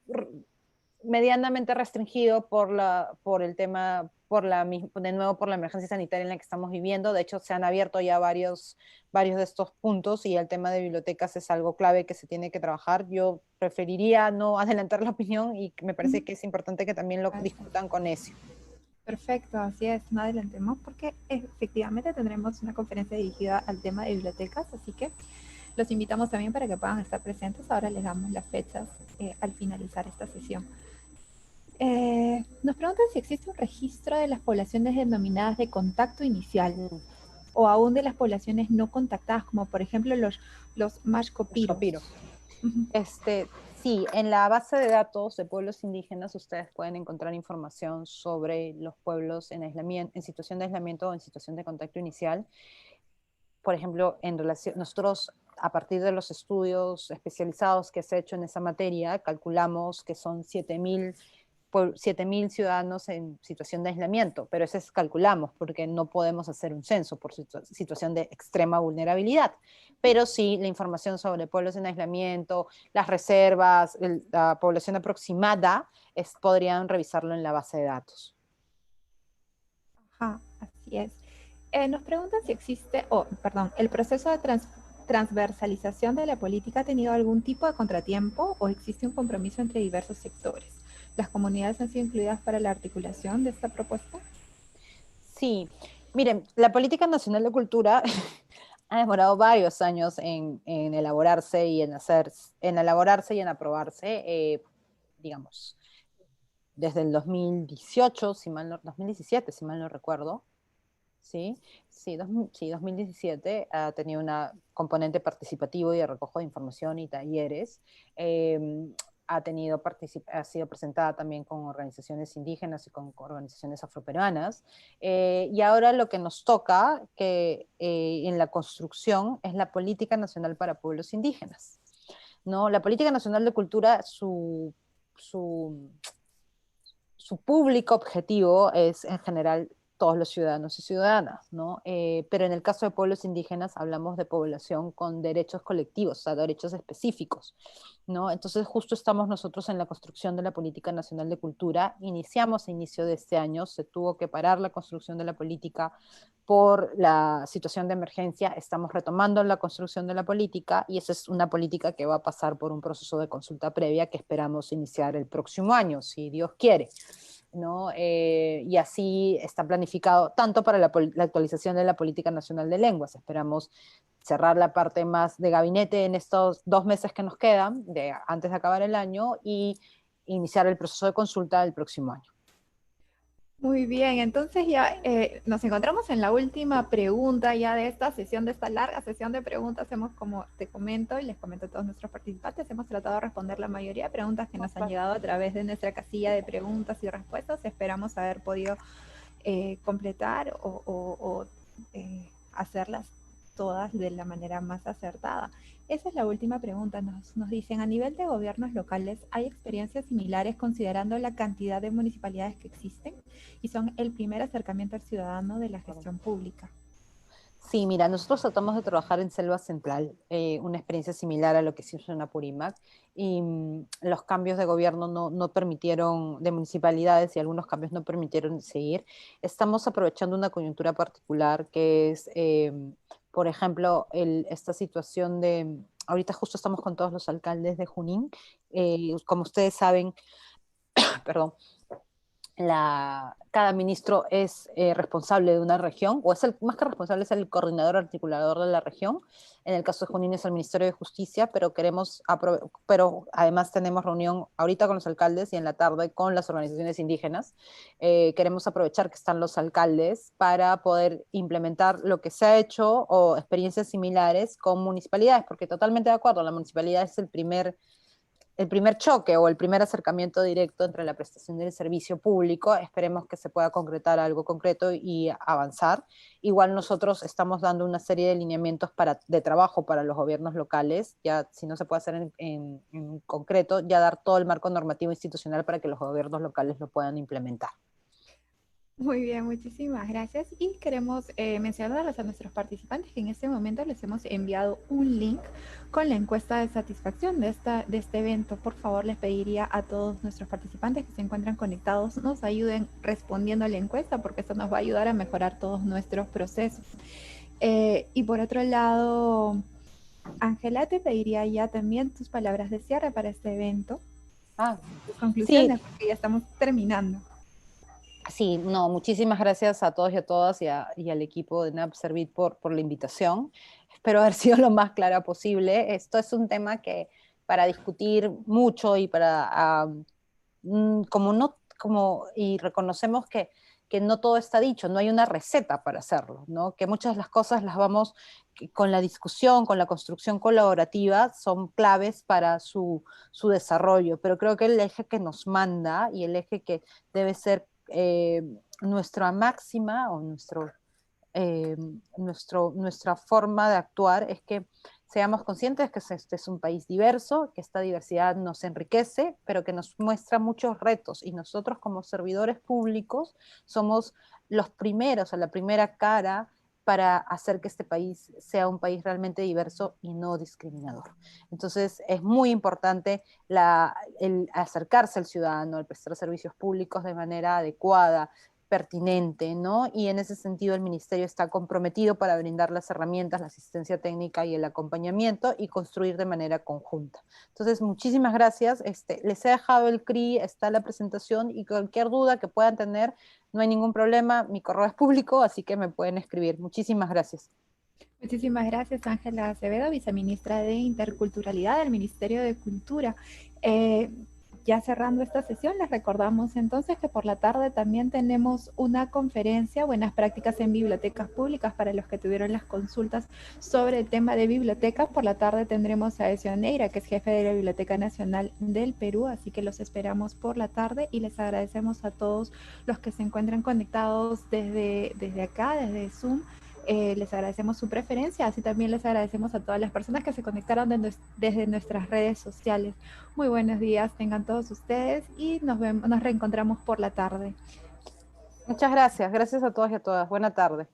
Speaker 2: medianamente restringido por el tema, de nuevo por la emergencia sanitaria en la que estamos viviendo. De hecho, se han abierto ya varios de estos puntos y el tema de bibliotecas es algo clave que se tiene que trabajar. Yo preferiría no adelantar la opinión y me parece que es importante que también lo discutan con eso.
Speaker 3: Perfecto, así es, no adelantemos porque efectivamente tendremos una conferencia dirigida al tema de bibliotecas, así que los invitamos también para que puedan estar presentes. Ahora les damos las fechas al finalizar esta sesión. Nos preguntan si existe un registro de las poblaciones denominadas de contacto inicial o aún de las poblaciones no contactadas, como por ejemplo los Mashcopiros.
Speaker 2: Sí, en la base de datos de pueblos indígenas ustedes pueden encontrar información sobre los pueblos en situación de aislamiento o en situación de contacto inicial. Por ejemplo, nosotros a partir de los estudios especializados que se ha hecho en esa materia, calculamos que son 7.000 ciudadanos en situación de aislamiento, pero ese es calculamos porque no podemos hacer un censo por situación de extrema vulnerabilidad. Pero sí, la información sobre pueblos en aislamiento, las reservas, la población aproximada, podrían revisarlo en la base de datos.
Speaker 3: Ajá, así es. Nos preguntan si existe, el proceso de transversalización de la política ha tenido algún tipo de contratiempo o existe un compromiso entre diversos sectores. ¿Las comunidades han sido incluidas para la articulación de esta propuesta?
Speaker 2: Sí, miren, la Política Nacional de Cultura ha demorado varios años en elaborarse y en aprobarse, digamos, desde el 2018, 2017, si mal no recuerdo. Sí, 2017 ha tenido una componente participativo y de recojo de información y talleres. Ha sido presentada también con organizaciones indígenas y con organizaciones afroperuanas. Y ahora lo que nos toca en la construcción es la Política Nacional para Pueblos Indígenas, ¿no? La Política Nacional de Cultura, su público objetivo es en general todos los ciudadanos y ciudadanas, ¿no? Pero en el caso de pueblos indígenas hablamos de población con derechos colectivos, o sea, derechos específicos, ¿no? Entonces justo estamos nosotros en la construcción de la Política Nacional de Cultura. Iniciamos a inicio de este año, se tuvo que parar la construcción de la política por la situación de emergencia. Estamos retomando la construcción de la política y esa es una política que va a pasar por un proceso de consulta previa que esperamos iniciar el próximo año, si Dios quiere, ¿no? Y así está planificado tanto para la actualización de la Política Nacional de Lenguas. Esperamos cerrar la parte más de gabinete en estos 2 meses que nos quedan, antes de acabar el año, y iniciar el proceso de consulta el próximo año.
Speaker 3: Muy bien, entonces ya nos encontramos en la última pregunta ya de esta sesión, de esta larga sesión de preguntas. Como te comento y les comento a todos nuestros participantes, hemos tratado de responder la mayoría de preguntas que nos han llegado a través de nuestra casilla de preguntas y respuestas. Esperamos haber podido completar o hacerlas todas de la manera más acertada. Esa es la última pregunta. Nos dicen, a nivel de gobiernos locales, ¿hay experiencias similares considerando la cantidad de municipalidades que existen? Y son el primer acercamiento al ciudadano de la gestión pública.
Speaker 2: Sí, mira, nosotros tratamos de trabajar en Selva Central, una experiencia similar a lo que hicimos en Apurímac, y los cambios de gobierno no permitieron, de municipalidades, y algunos cambios no permitieron seguir. Estamos aprovechando una coyuntura particular que es, por ejemplo, esta situación de, ahorita justo estamos con todos los alcaldes de Junín, como ustedes saben, perdón, cada ministro es responsable de una región, o es más que responsable, es el coordinador articulador de la región. En el caso de Junín es el Ministerio de Justicia, pero además tenemos reunión ahorita con los alcaldes y en la tarde con las organizaciones indígenas. Queremos aprovechar que están los alcaldes para poder implementar lo que se ha hecho o experiencias similares con municipalidades, porque totalmente de acuerdo, la municipalidad es el primer choque o el primer acercamiento directo entre la prestación del servicio público. Esperemos que se pueda concretar algo concreto y avanzar. Igual nosotros estamos dando una serie de lineamientos de trabajo para los gobiernos locales, ya si no se puede hacer en concreto, ya dar todo el marco normativo institucional para que los gobiernos locales lo puedan implementar.
Speaker 3: Muy bien, muchísimas gracias. Y queremos mencionarles a nuestros participantes que en este momento les hemos enviado un link con la encuesta de satisfacción de este evento. Por favor, les pediría a todos nuestros participantes que se encuentran conectados nos ayuden respondiendo a la encuesta, porque esto nos va a ayudar a mejorar todos nuestros procesos. Y por otro lado, Ángela, te pediría ya también tus palabras de cierre para este evento. Tus conclusiones, sí, porque ya estamos terminando.
Speaker 2: Sí, no, muchísimas gracias a todos y a todas y al equipo de NAPServit por la invitación. Espero haber sido lo más clara posible. Esto es un tema que para discutir mucho y y reconocemos que no todo está dicho, no hay una receta para hacerlo, ¿no? Que muchas de las cosas las vamos, con la discusión, con la construcción colaborativa, son claves para su desarrollo, pero creo que el eje que nos manda y el eje que debe ser nuestra máxima o nuestra forma de actuar es que seamos conscientes que este es un país diverso, que esta diversidad nos enriquece, pero que nos muestra muchos retos, y nosotros como servidores públicos somos los primeros, a la primera cara para hacer que este país sea un país realmente diverso y no discriminador. Entonces es muy importante el acercarse al ciudadano, el prestar servicios públicos de manera adecuada, pertinente, ¿no? Y en ese sentido el Ministerio está comprometido para brindar las herramientas, la asistencia técnica y el acompañamiento y construir de manera conjunta. Entonces, muchísimas gracias. Les he dejado el CRI, está la presentación, y cualquier duda que puedan tener, no hay ningún problema, mi correo es público, así que me pueden escribir. Muchísimas gracias.
Speaker 3: Muchísimas gracias, Ángela Acevedo, viceministra de Interculturalidad del Ministerio de Cultura. Ya cerrando esta sesión, les recordamos entonces que por la tarde también tenemos una conferencia, Buenas Prácticas en Bibliotecas Públicas, para los que tuvieron las consultas sobre el tema de bibliotecas. Por la tarde tendremos a Ezio Neira, que es jefe de la Biblioteca Nacional del Perú, así que los esperamos por la tarde y les agradecemos a todos los que se encuentran conectados desde acá, desde Zoom. Les agradecemos su preferencia, así también les agradecemos a todas las personas que se conectaron desde nuestras redes sociales. Muy buenos días tengan todos ustedes y nos reencontramos por la tarde.
Speaker 2: Muchas gracias, gracias a todos y a todas. Buena tarde.